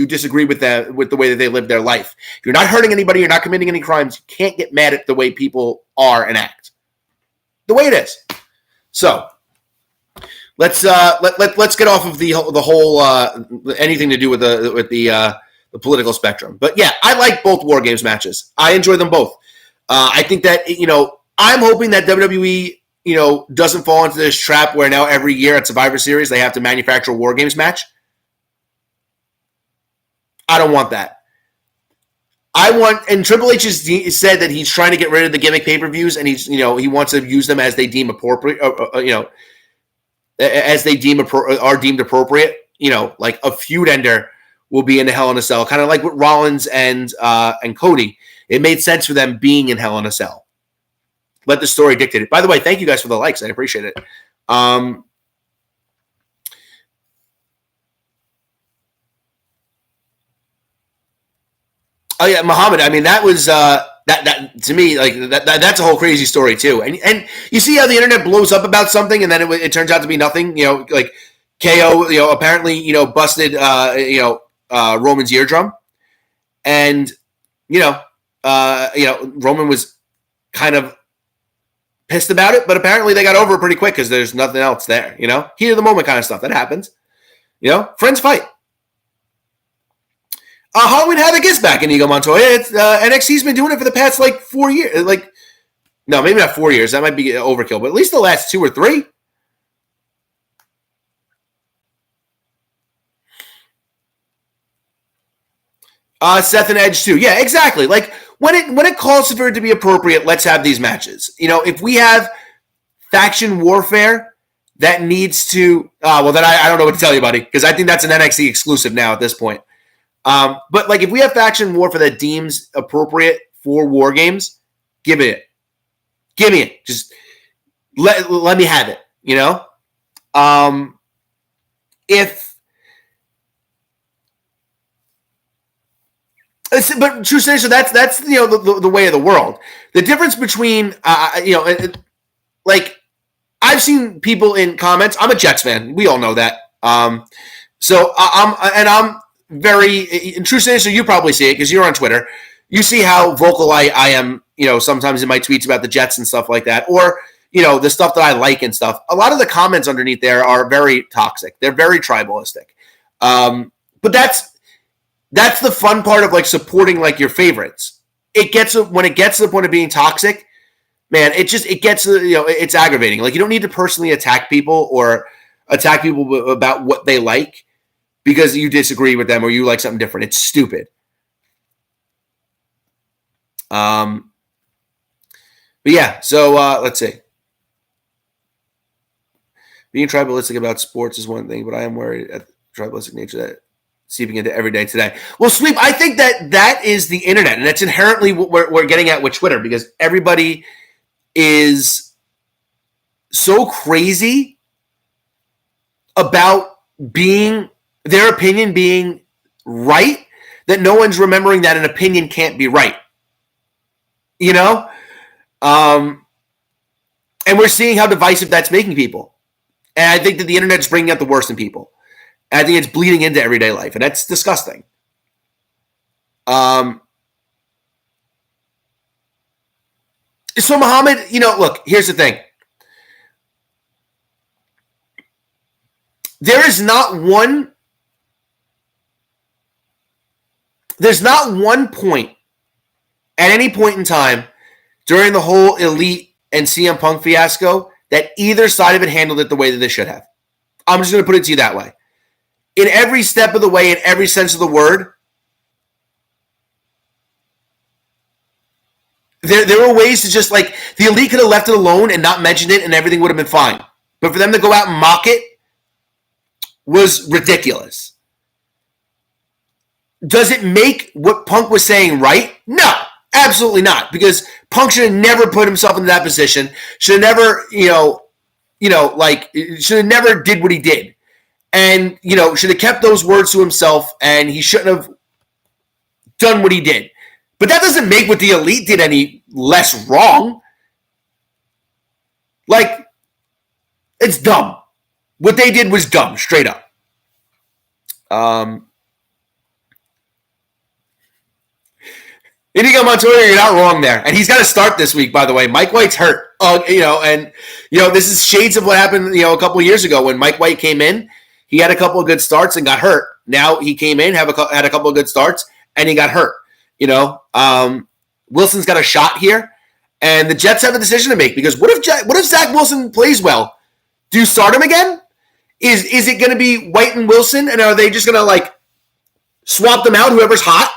disagree with the way that they live their life. If you're not hurting anybody, you're not committing any crimes, you can't get mad at the way people are and act. The way it is. So let's get off of the whole anything to do with the political spectrum. But yeah, I like both War Games matches. I enjoy them both. I think that I'm hoping that WWE doesn't fall into this trap where now every year at Survivor Series they have to manufacture a War Games match. I don't want that. And Triple H has said that he's trying to get rid of the gimmick pay-per-views and he wants to use them as they deem appropriate, as they are deemed appropriate. Like a feud ender will be in the Hell in a Cell, kind of like with Rollins and Cody. It made sense for them being in Hell in a Cell. Let the story dictate it. By the way, thank you guys for the likes. I appreciate it. Oh yeah, Muhammad. I mean, that was that to me like that's a whole crazy story too. And you see how the internet blows up about something, and then it turns out to be nothing. Like KO, apparently busted Roman's eardrum, and Roman was kind of pissed about it, but apparently they got over it pretty quick because there's nothing else there. Heat of the moment kind of stuff that happens. Friends fight. Halloween Havoc is back in Ego Montoya. It's NXT's been doing it for the past 4 years. No, maybe not 4 years. That might be overkill, but at least the last 2 or 3. Seth and Edge too. Yeah, exactly. When it calls for it to be appropriate, let's have these matches. If we have faction warfare that needs to, then I don't know what to tell you, buddy, because I think that's an NXT exclusive now at this point. But if we have faction warfare that deems appropriate for War Games, give me it. Just let me have it. But true seriously, that's the way of the world. The difference between I've seen people in comments. I'm a Jets fan. We all know that. So I'm very in true seriously. You probably see it because you're on Twitter. You see how vocal I am. Sometimes in my tweets about the Jets and stuff like that, or the stuff that I like and stuff. A lot of the comments underneath there are very toxic. They're very tribalistic. But that's the fun part of supporting your favorites. When it gets to the point of being toxic, man, it gets it's aggravating. You don't need to personally attack people or attack people about what they like because you disagree with them or you like something different. It's stupid. But yeah, so let's see. Being tribalistic about sports is one thing, but I am worried at the tribalistic nature that seeping into every day today. Well, Sweep, I think that is the internet, and that's inherently what we're getting at with Twitter because everybody is so crazy about their opinion being right that no one's remembering that an opinion can't be right. You know? And we're seeing how divisive that's making people. And I think that the internet's bringing out the worst in people. And I think it's bleeding into everyday life, and that's disgusting. So Muhammad, look, here's the thing. There's not one point at any point in time during the whole Elite and CM Punk fiasco that either side of it handled it the way that they should have. I'm just going to put it to you that way. In every step of the way, in every sense of the word, there were ways to just like, the Elite could have left it alone and not mentioned it and everything would have been fine. But for them to go out and mock it was ridiculous. Does it make what Punk was saying right? No, absolutely not. Because Punk should have never put himself in that position. Should have never, should have never did what he did. And, should have kept those words to himself, and he shouldn't have done what he did. But that doesn't make what the Elite did any less wrong. Like, it's dumb. What they did was dumb, straight up. Inigo Montoya, you're not wrong there. And he's got to start this week, by the way. Mike White's hurt. This is shades of what happened, a couple of years ago when Mike White came in. He had a couple of good starts and got hurt. Now he came in, had a couple of good starts, and he got hurt. Wilson's got a shot here, and the Jets have a decision to make because what if Zach Wilson plays well? Do you start him again? Is it going to be White and Wilson, and are they just going to swap them out? Whoever's hot,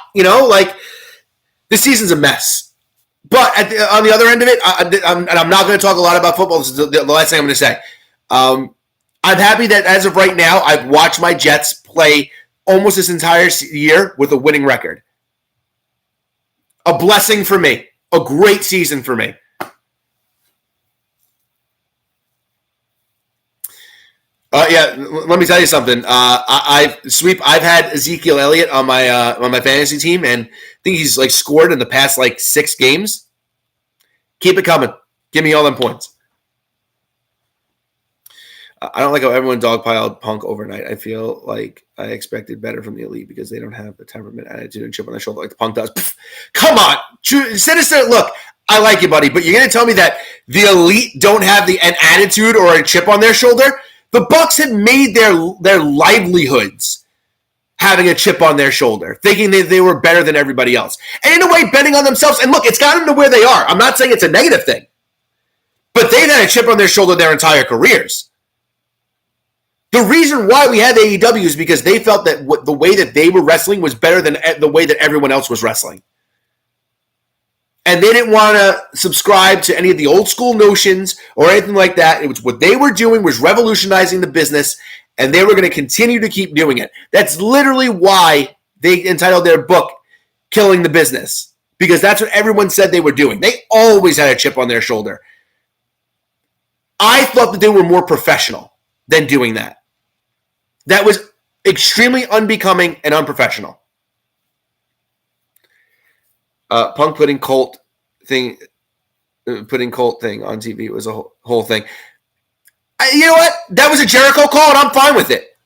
this season's a mess. But on the other end of it, I'm not going to talk a lot about football. This is the last thing I'm going to say. I'm happy that as of right now, I've watched my Jets play almost this entire year with a winning record. A blessing for me. A great season for me. Let me tell you something. I've had Ezekiel Elliott on my fantasy team, and I think he's scored in the past 6 games. Keep it coming. Give me all them points. I don't like how everyone dogpiled Punk overnight. I feel like I expected better from the Elite because they don't have the temperament, attitude, and chip on their shoulder like the Punk does. Pfft, come on. Sinister, look, I like you, buddy, but you're going to tell me that the Elite don't have an attitude or a chip on their shoulder? The Bucks have made their livelihoods having a chip on their shoulder, thinking they were better than everybody else. And in a way, betting on themselves. And look, it's gotten them to where they are. I'm not saying it's a negative thing. But they've had a chip on their shoulder their entire careers. The reason why we had AEW is because they felt that the way that they were wrestling was better than the way that everyone else was wrestling. And they didn't want to subscribe to any of the old school notions or anything like that. It was what they were doing was revolutionizing the business, and they were going to continue to keep doing it. That's literally why they entitled their book Killing the Business, because that's what everyone said they were doing. They always had a chip on their shoulder. I thought that they were more professional than doing that. That was extremely unbecoming and unprofessional. Punk putting Colt thing on TV was a whole thing. You know what? That was a Jericho call, and I'm fine with it.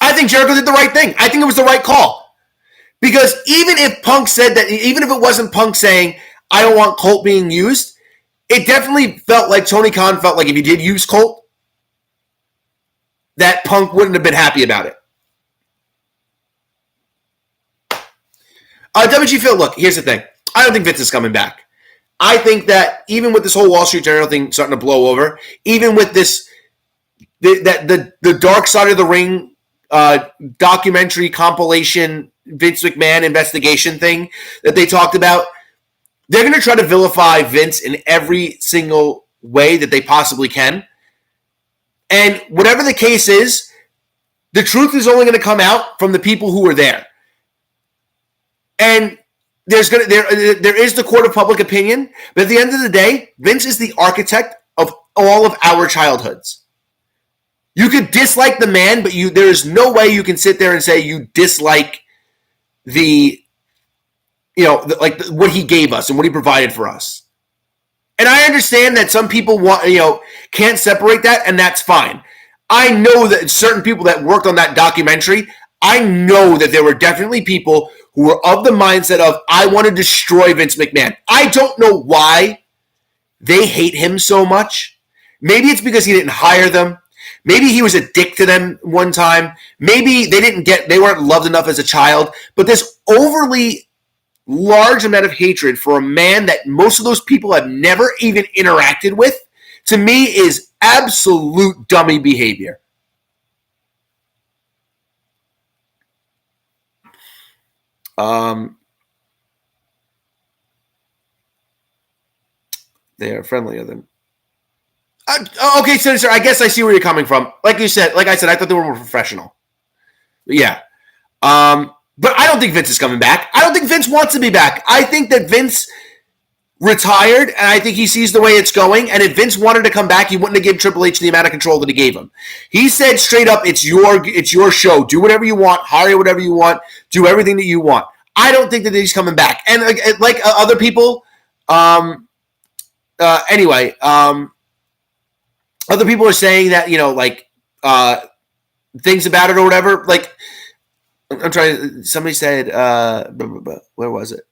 I think Jericho did the right thing. I think it was the right call. Because even if Punk said that, even if it wasn't Punk saying, I don't want Colt being used, it definitely felt like Tony Khan felt like if he did use Colt, that Punk wouldn't have been happy about it. WG Phil, look, here's the thing. I don't think Vince is coming back. I think that even with this whole Wall Street Journal thing starting to blow over, even with this, the Dark Side of the Ring documentary compilation Vince McMahon investigation thing that they talked about, they're going to try to vilify Vince in every single way that they possibly can. And whatever the case is, the truth is only going to come out from the people who were there. And there is the court of public opinion, but at the end of the day, Vince is the architect of all of our childhoods. You could dislike the man, but there is no way you can sit there and say you dislike what he gave us and what he provided for us. And I understand that some people can't separate that, and that's fine. I know that certain people that worked on that documentary, I know that there were definitely people who were of the mindset of, I want to destroy Vince McMahon. I don't know why they hate him so much. Maybe it's because he didn't hire them. Maybe he was a dick to them one time. Maybe they weren't loved enough as a child. But this overly large amount of hatred for a man that most of those people have never even interacted with, to me, is absolute dummy behavior. They are friendlier than. Okay, Senator, I guess I see where you're coming from. Like I said, I thought they were more professional. Yeah. But I don't think Vince is coming back. I don't think Vince wants to be back. I think that Vince retired, and I think he sees the way it's going. And if Vince wanted to come back, he wouldn't have given Triple H the amount of control that he gave him. He said straight up, it's your show. Do whatever you want. Hire whatever you want. Do everything that you want. I don't think that he's coming back. And like other people, other people are saying that, things about it or whatever. Like, I'm trying. Somebody said, where was it?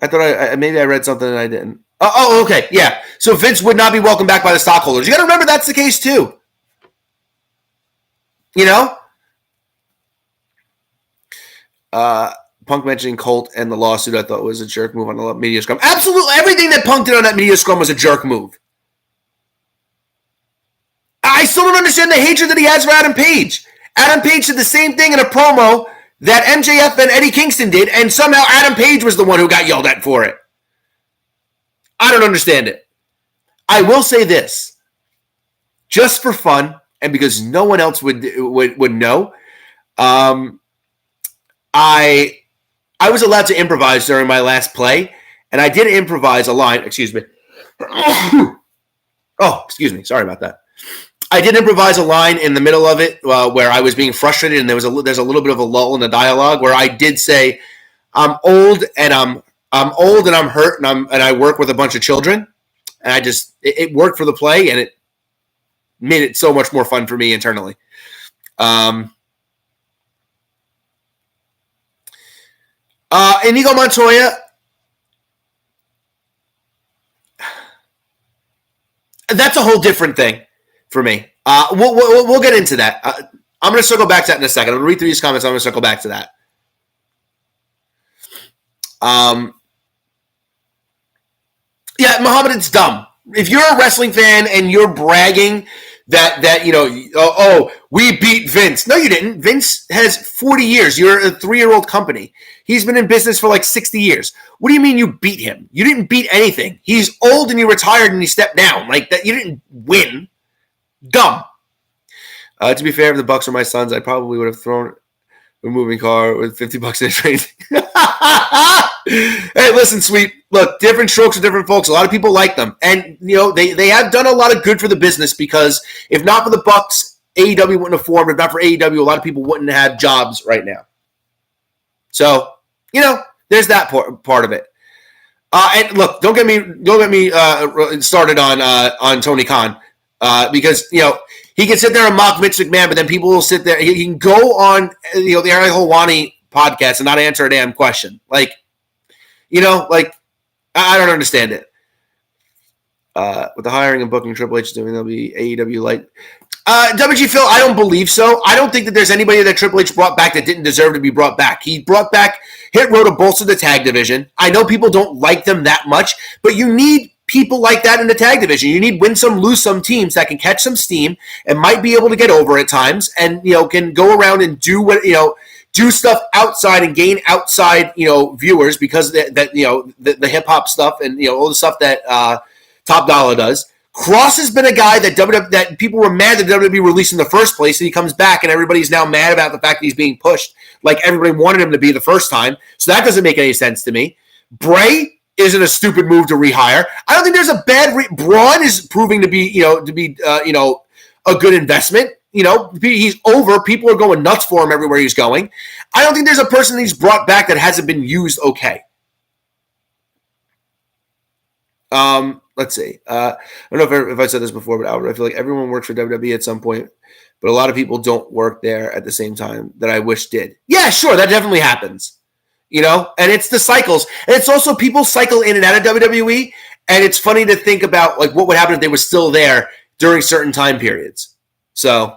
I thought maybe I read something and I didn't. Oh, okay, yeah. So Vince would not be welcomed back by the stockholders. You got to remember that's the case too. Punk mentioning Colt and the lawsuit, I thought was a jerk move on the media scrum. Absolutely, everything that Punk did on that media scrum was a jerk move. I still don't understand the hatred that he has for Adam Page. Adam Page did the same thing in a promo that MJF and Eddie Kingston did, and somehow Adam Page was the one who got yelled at for it. I don't understand it. I will say this, just for fun, and because no one else would know, I was allowed to improvise during my last play, and I did improvise a line. Excuse me. Oh, excuse me. Sorry about that. I did improvise a line in the middle of it where I was being frustrated, and there's a little bit of a lull in the dialogue where I did say, "I'm old and I'm hurt and I work with a bunch of children," and it worked for the play, and it made it so much more fun for me internally. Inigo Montoya, that's a whole different thing for me. We'll get into that. I'm going to circle back to that in a second. I'm going to read through these comments. I'm going to circle back to that. Yeah, Muhammad, it's dumb. If you're a wrestling fan and you're bragging that we beat Vince. No, you didn't. Vince has 40 years. You're a 3-year-old company. He's been in business for like 60 years. What do you mean you beat him? You didn't beat anything. He's old and he retired and he stepped down. Like that, you didn't win. Dumb. To be fair, if the Bucks were my sons, I probably would have thrown a moving car with $50 in a trade. Hey, listen, sweet. Look, different strokes for different folks. A lot of people like them. And, they have done a lot of good for the business because if not for the Bucks, AEW wouldn't have formed. If not for AEW, a lot of people wouldn't have jobs right now. So, there's that part of it. And look, don't get me started on Tony Khan because, he can sit there and mock Vince McMahon, but then people will sit there. He can go on, the Ariel Helwani podcast and not answer a damn question. I don't understand it. With the hiring and booking Triple H doing, there'll be AEW light. WG Phil, I don't believe so. I don't think that there's anybody that Triple H brought back that didn't deserve to be brought back. He brought back Hit Row to bolster the tag division. I know people don't like them that much, but you need people like that in the tag division. You need win some, lose some teams that can catch some steam and might be able to get over at times and, can go around and do what, do stuff outside and gain outside, viewers because the hip hop stuff and, all the stuff that Top Dollar does. Cross has been a guy that people were mad that WWE released in the first place, and he comes back, and everybody's now mad about the fact that he's being pushed like everybody wanted him to be the first time. So that doesn't make any sense to me. Bray isn't a stupid move to rehire. I don't think there's a bad. Braun is proving to be a good investment. He's over. People are going nuts for him everywhere he's going. I don't think there's a person that he's brought back that hasn't been used okay. Let's see. I don't know if I said this before, but Albert, I feel like everyone works for WWE at some point, but a lot of people don't work there at the same time that I wish did. Yeah, sure, that definitely happens. And it's the cycles. And it's also people cycle in and out of WWE, and it's funny to think about like what would happen if they were still there during certain time periods. So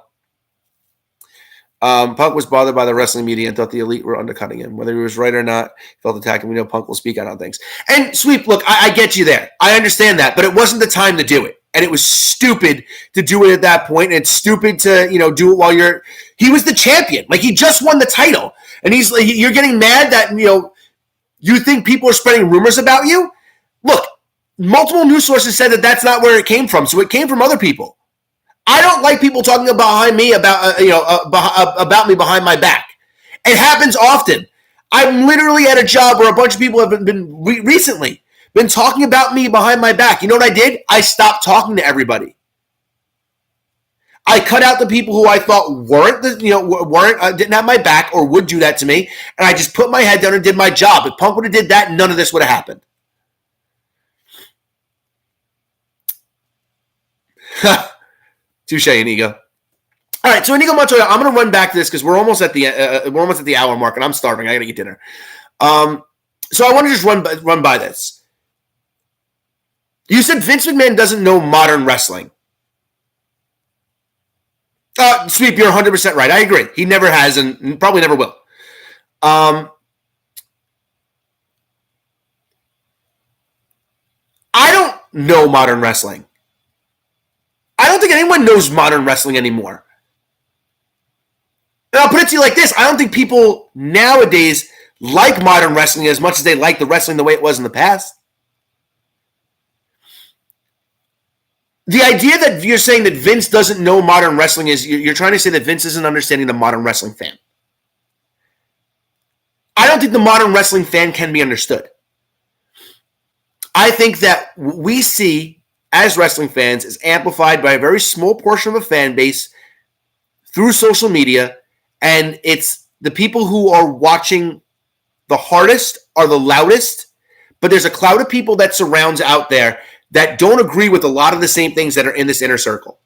Punk was bothered by the wrestling media and thought the elite were undercutting him. Whether he was right or not, he felt attacked, and we know Punk will speak out on things. And Sweep, look, I get you there. I understand that, but it wasn't the time to do it. And it was stupid to do it at that point. And it's stupid to, do it while he was the champion. Like, he just won the title. And you're getting mad that, you think people are spreading rumors about you? Look, multiple news sources said that that's not where it came from. So it came from other people. I don't like people talking behind me about me behind my back. It happens often. I'm literally at a job where a bunch of people have been recently been talking about me behind my back. You know what I did? I stopped talking to everybody. I cut out the people who I thought didn't have my back or would do that to me, and I just put my head down and did my job. If Punk would have did that, none of this would have happened. Touche, Inigo. All right, so Inigo Montoya, I'm going to run back to this because we're almost at the hour mark, and I'm starving. I got to eat dinner. So I want to just run by this. You said Vince McMahon doesn't know modern wrestling. Sweep, you're 100% right. I agree. He never has and probably never will. I don't know modern wrestling. I don't think anyone knows modern wrestling anymore. And I'll put it to you like this. I don't think people nowadays like modern wrestling as much as they like the wrestling the way it was in the past. The idea that you're saying that Vince doesn't know modern wrestling is you're trying to say that Vince isn't understanding the modern wrestling fan. I don't think the modern wrestling fan can be understood. I think that what we see as wrestling fans is amplified by a very small portion of a fan base through social media, and it's the people who are watching the hardest are the loudest, but there's a cloud of people that surrounds out there that don't agree with a lot of the same things that are in this inner circle.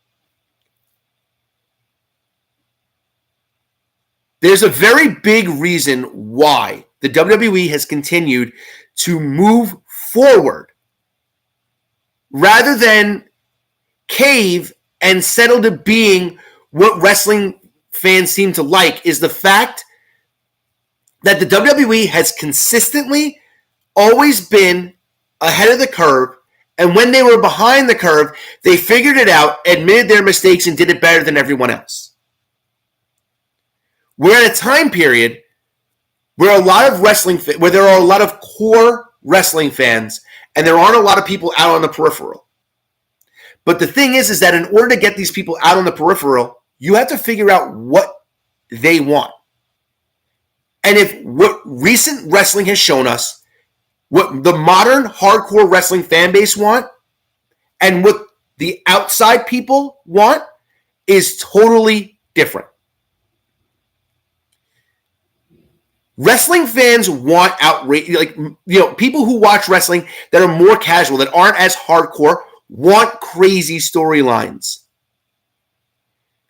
There's a very big reason why the WWE has continued to move forward rather than cave and settle to being what wrestling fans seem to like is the fact that the WWE has consistently always been ahead of the curve. And when they were behind the curve, they figured it out, admitted their mistakes, and did it better than everyone else. We're at a time period where where there are a lot of core wrestling fans, and there aren't a lot of people out on the peripheral. But the thing is that in order to get these people out on the peripheral, you have to figure out what they want. And if what recent wrestling has shown us, what the modern hardcore wrestling fan base want and what the outside people want is totally different. Wrestling fans want outrage, people who watch wrestling that are more casual, that aren't as hardcore, want crazy storylines.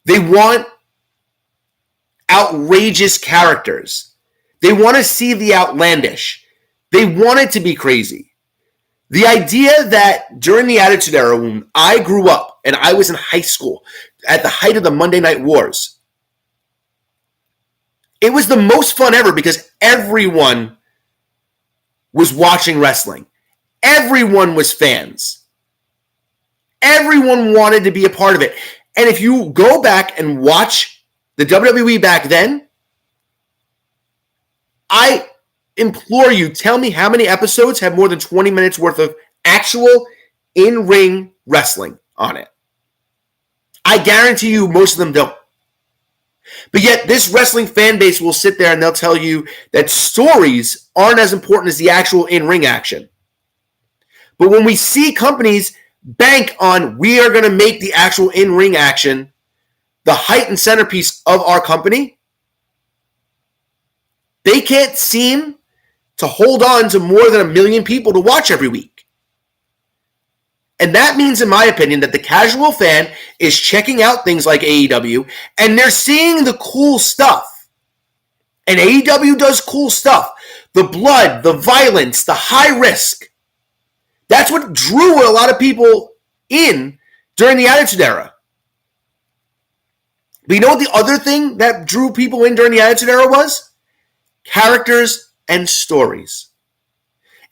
They want outrageous characters. They want to see the outlandish. They want it to be crazy. The idea that during the Attitude Era, when I grew up and I was in high school at the height of the Monday Night Wars, it was the most fun ever because everyone was watching wrestling. Everyone was fans. Everyone wanted to be a part of it. And if you go back and watch the WWE back then, I implore you, tell me how many episodes have more than 20 minutes worth of actual in-ring wrestling. on it. I guarantee you most of them don't. But yet this wrestling fan base will sit there and they'll tell you that stories aren't as important as the actual in-ring action. But when we see companies bank on we are going to make the actual in-ring action the height and centerpiece of our company, they can't seem to hold on to more than 1 million people to watch every week. And that means, in my opinion, that the casual fan is checking out things like AEW and they're seeing the cool stuff. And AEW does cool stuff. The blood, the violence, the high risk. That's what drew a lot of people in during the Attitude Era. But you know what the other thing that drew people in during the Attitude Era was? Characters and stories.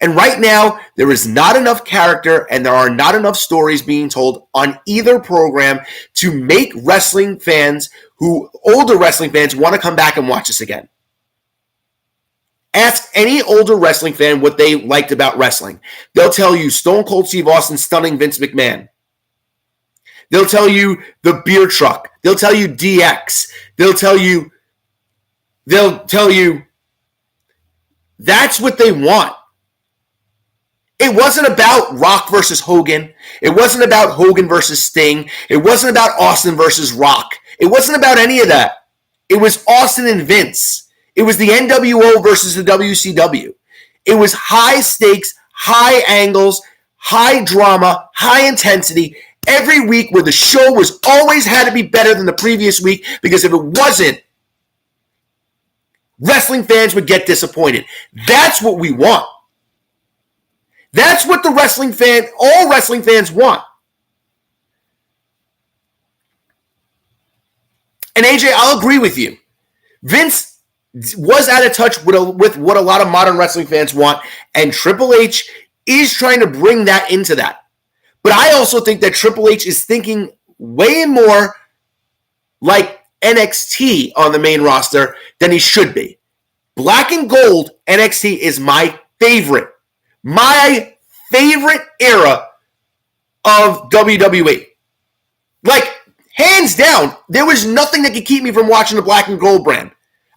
And right now, there is not enough character and there are not enough stories being told on either program to make wrestling fans, older wrestling fans, want to come back and watch this again. Ask any older wrestling fan what they liked about wrestling. They'll tell you Stone Cold Steve Austin stunning Vince McMahon. They'll tell you the beer truck. They'll tell you DX. They'll tell you that's what they want. It wasn't about Rock versus Hogan. It wasn't about Hogan versus Sting. It wasn't about Austin versus Rock. It wasn't about any of that. It was Austin and Vince. It was the NWO versus the WCW. It was high stakes, high angles, high drama, high intensity every week where the show was always had to be better than the previous week because if it wasn't, wrestling fans would get disappointed. That's what we want. That's what all wrestling fans want. And AJ, I'll agree with you. Vince was out of touch with what a lot of modern wrestling fans want, and Triple H is trying to bring that into that. But I also think that Triple H is thinking way more like NXT on the main roster than he should be. Black and Gold NXT is my favorite era of WWE. Like, hands down, there was nothing that could keep me from watching the Black and Gold brand.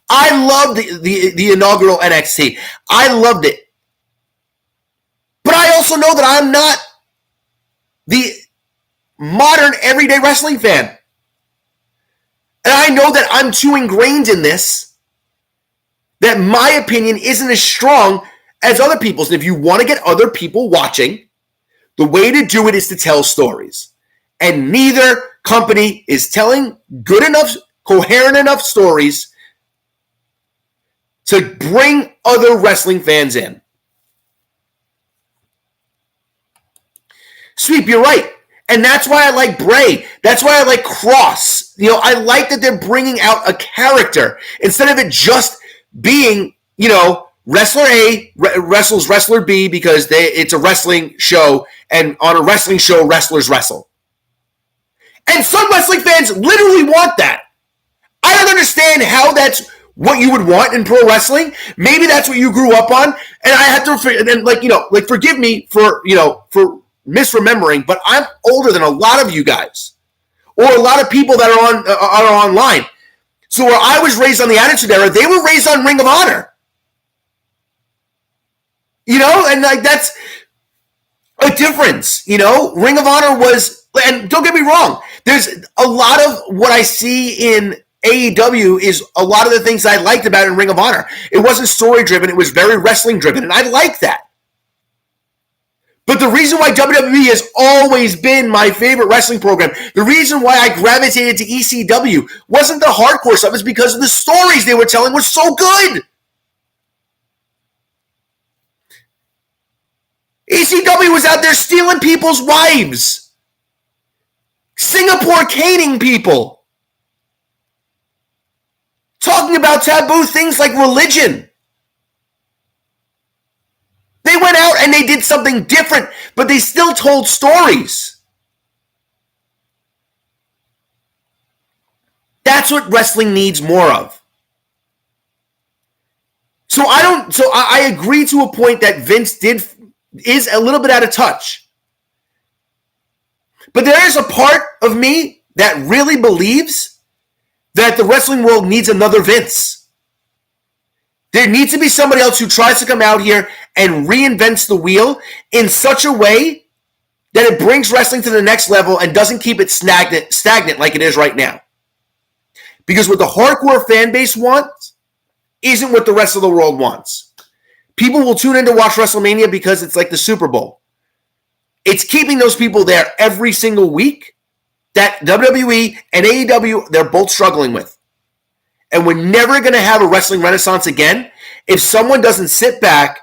I loved the inaugural NXT. I loved it. But I also know that I'm not the modern everyday wrestling fan. And I know that I'm too ingrained in this that my opinion isn't as strong as other people's. And if you want to get other people watching, the way to do it is to tell stories. And neither company is telling good enough, coherent enough stories to bring other wrestling fans in. Sweep, you're right. And that's why I like Bray. That's why I like Cross. I like that they're bringing out a character instead of it just being, wrestler A wrestles wrestler B because it's a wrestling show, and on a wrestling show, wrestlers wrestle. And some wrestling fans literally want that. I don't understand how that's what you would want in pro wrestling. Maybe that's what you grew up on, and I have to, and forgive me for misremembering, but I'm older than a lot of you guys, or a lot of people that are online. So where I was raised on the Attitude Era, they were raised on Ring of Honor. And that's a difference. Ring of Honor was, and don't get me wrong, there's a lot of what I see in AEW is a lot of the things I liked about it in Ring of Honor. It wasn't story driven, it was very wrestling driven, and I like that. But the reason why WWE has always been my favorite wrestling program, the reason why I gravitated to ECW wasn't the hardcore stuff, it's because of the stories they were telling were so good. ECW was out there stealing people's wives, Singapore caning people, talking about taboo things like religion. They went out and they did something different, but they still told stories. That's what wrestling needs more of. So I agree to a point that Vince is a little bit out of touch. But there is a part of me that really believes that the wrestling world needs another Vince. There needs to be somebody else who tries to come out here and reinvents the wheel in such a way that it brings wrestling to the next level and doesn't keep it stagnant like it is right now. Because what the hardcore fan base wants isn't what the rest of the world wants. People will tune in to watch WrestleMania because it's like the Super Bowl. It's keeping those people there every single week that WWE and AEW, they're both struggling with. And we're never going to have a wrestling renaissance again if someone doesn't sit back,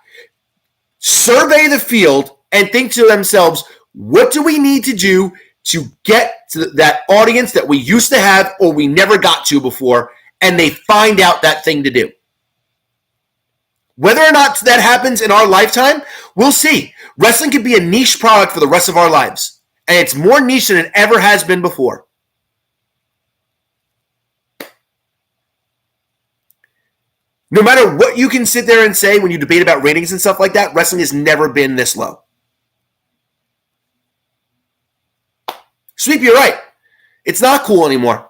survey the field, and think to themselves, what do we need to do to get to that audience that we used to have or we never got to before, and they find out that thing to do. Whether or not that happens in our lifetime, we'll see. Wrestling could be a niche product for the rest of our lives, and it's more niche than it ever has been before. No matter what you can sit there and say when you debate about ratings and stuff like that, wrestling has never been this low. Sweep, you're right. It's not cool anymore.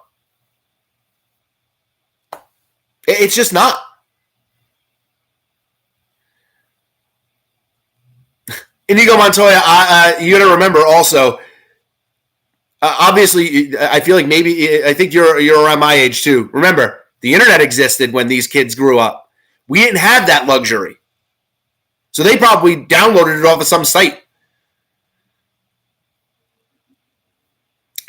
It's just not. Inigo Montoya, you got to remember also, obviously, I feel like I think you're around my age too. Remember, the internet existed when these kids grew up. We didn't have that luxury. So they probably downloaded it off of some site.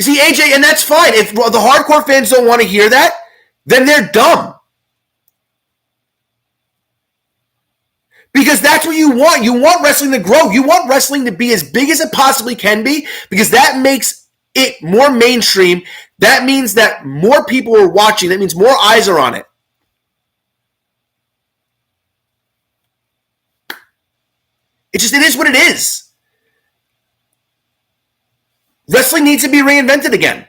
See, AJ, and that's fine. If the hardcore fans don't want to hear that, then they're dumb. Because that's what you want. You want wrestling to grow. You want wrestling to be as big as it possibly can be, because that makes it more mainstream. That means that more people are watching. That means more eyes are on it. It is what it is. Wrestling needs to be reinvented again.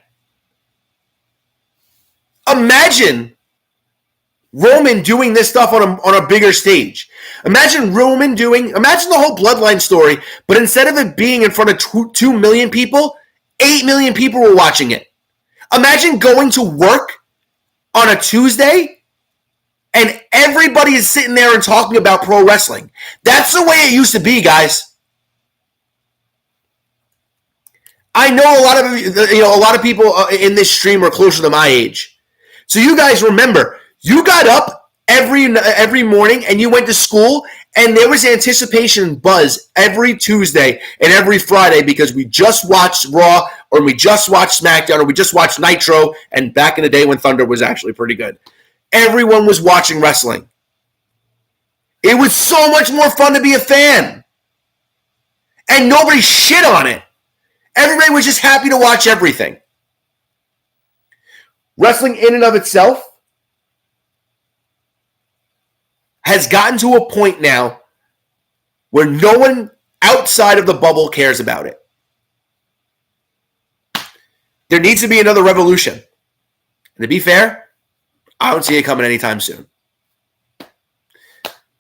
Imagine Roman doing this stuff on a bigger stage. Imagine the whole Bloodline story, but instead of it being in front of 2 million people, 8 million people were watching it. Imagine going to work on a Tuesday and everybody is sitting there and talking about pro wrestling. That's the way it used to be, guys. I know a lot of people in this stream are closer to my age. So you guys remember, you got up every morning and you went to school, and there was anticipation and buzz every Tuesday and every Friday because we just watched Raw, or we just watched SmackDown, or we just watched Nitro, and back in the day when Thunder was actually pretty good. Everyone was watching wrestling. It was so much more fun to be a fan. And nobody shit on it. Everybody was just happy to watch everything. Wrestling in and of itself has gotten to a point now where no one outside of the bubble cares about it. There needs to be another revolution. And to be fair, I don't see it coming anytime soon.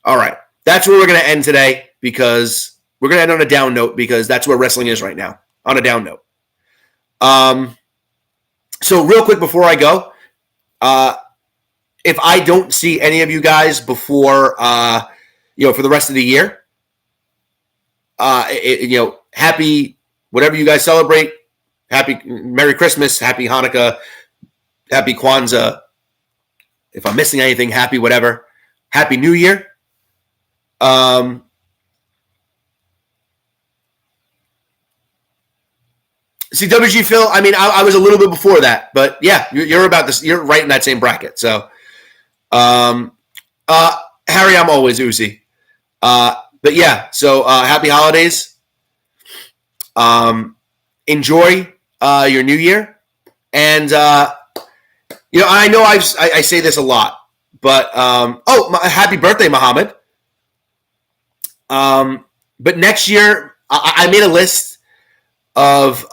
All right. That's where we're going to end today, because we're going to end on a down note, because that's where wrestling is right now, on a down note. So real quick before I go, if I don't see any of you guys before, for the rest of the year, happy, whatever you guys celebrate, happy Merry Christmas, happy Hanukkah, happy Kwanzaa. If I'm missing anything, happy whatever. Happy New Year. See, WG Phil, I mean, I was a little bit before that, but yeah, you're about this. You're right in that same bracket. So, Harry, I'm always Uzi. But yeah, so happy holidays. Enjoy your New Year, and I know I say this a lot, but happy birthday, Muhammad. But next year, I made a list of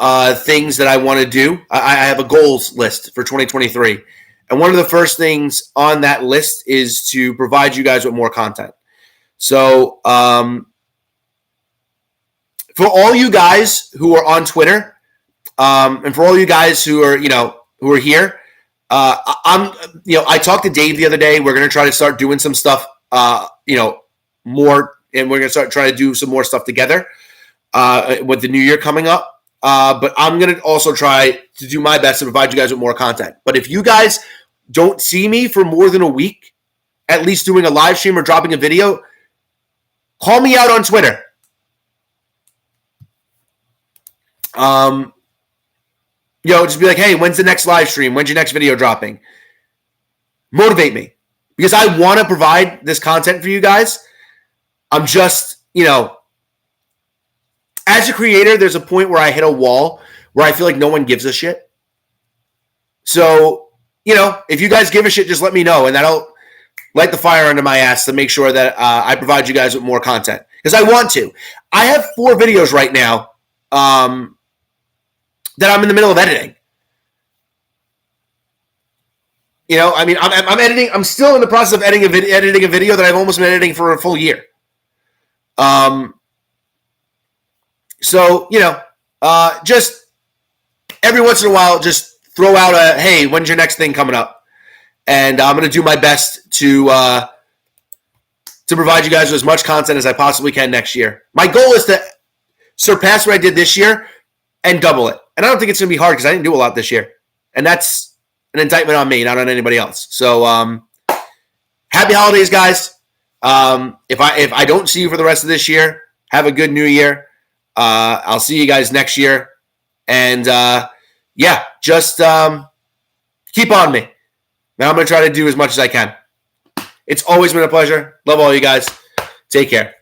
things that I want to do. I have a goals list for 2023. And one of the first things on that list is to provide you guys with more content. So for all you guys who are on Twitter, And for all you guys who are here, I talked to Dave the other day. We're going to try to start doing some stuff, more, and we're going to try to do some more stuff together with the new year coming up. But I'm going to also try to do my best to provide you guys with more content. But if you guys don't see me for more than a week, at least doing a live stream or dropping a video, call me out on Twitter. Just be like, hey, when's the next live stream? When's your next video dropping? Motivate me, because I want to provide this content for you guys. I'm just, as a creator, there's a point where I hit a wall where I feel like no one gives a shit. So, if you guys give a shit, just let me know, and that'll light the fire under my ass to make sure that I provide you guys with more content, because I want to. I have 4 videos right now that I'm in the middle of editing. I'm editing. I'm still in the process of editing a video that I've almost been editing for a full year. So, just every once in a while, just throw out a, hey, when's your next thing coming up? And I'm going to do my best to provide you guys with as much content as I possibly can next year. My goal is to surpass what I did this year and double it. And I don't think it's going to be hard because I didn't do a lot this year. And that's an indictment on me, not on anybody else. So happy holidays, guys. If I don't see you for the rest of this year, have a good new year. I'll see you guys next year. And just keep on me. And I'm going to try to do as much as I can. It's always been a pleasure. Love all you guys. Take care.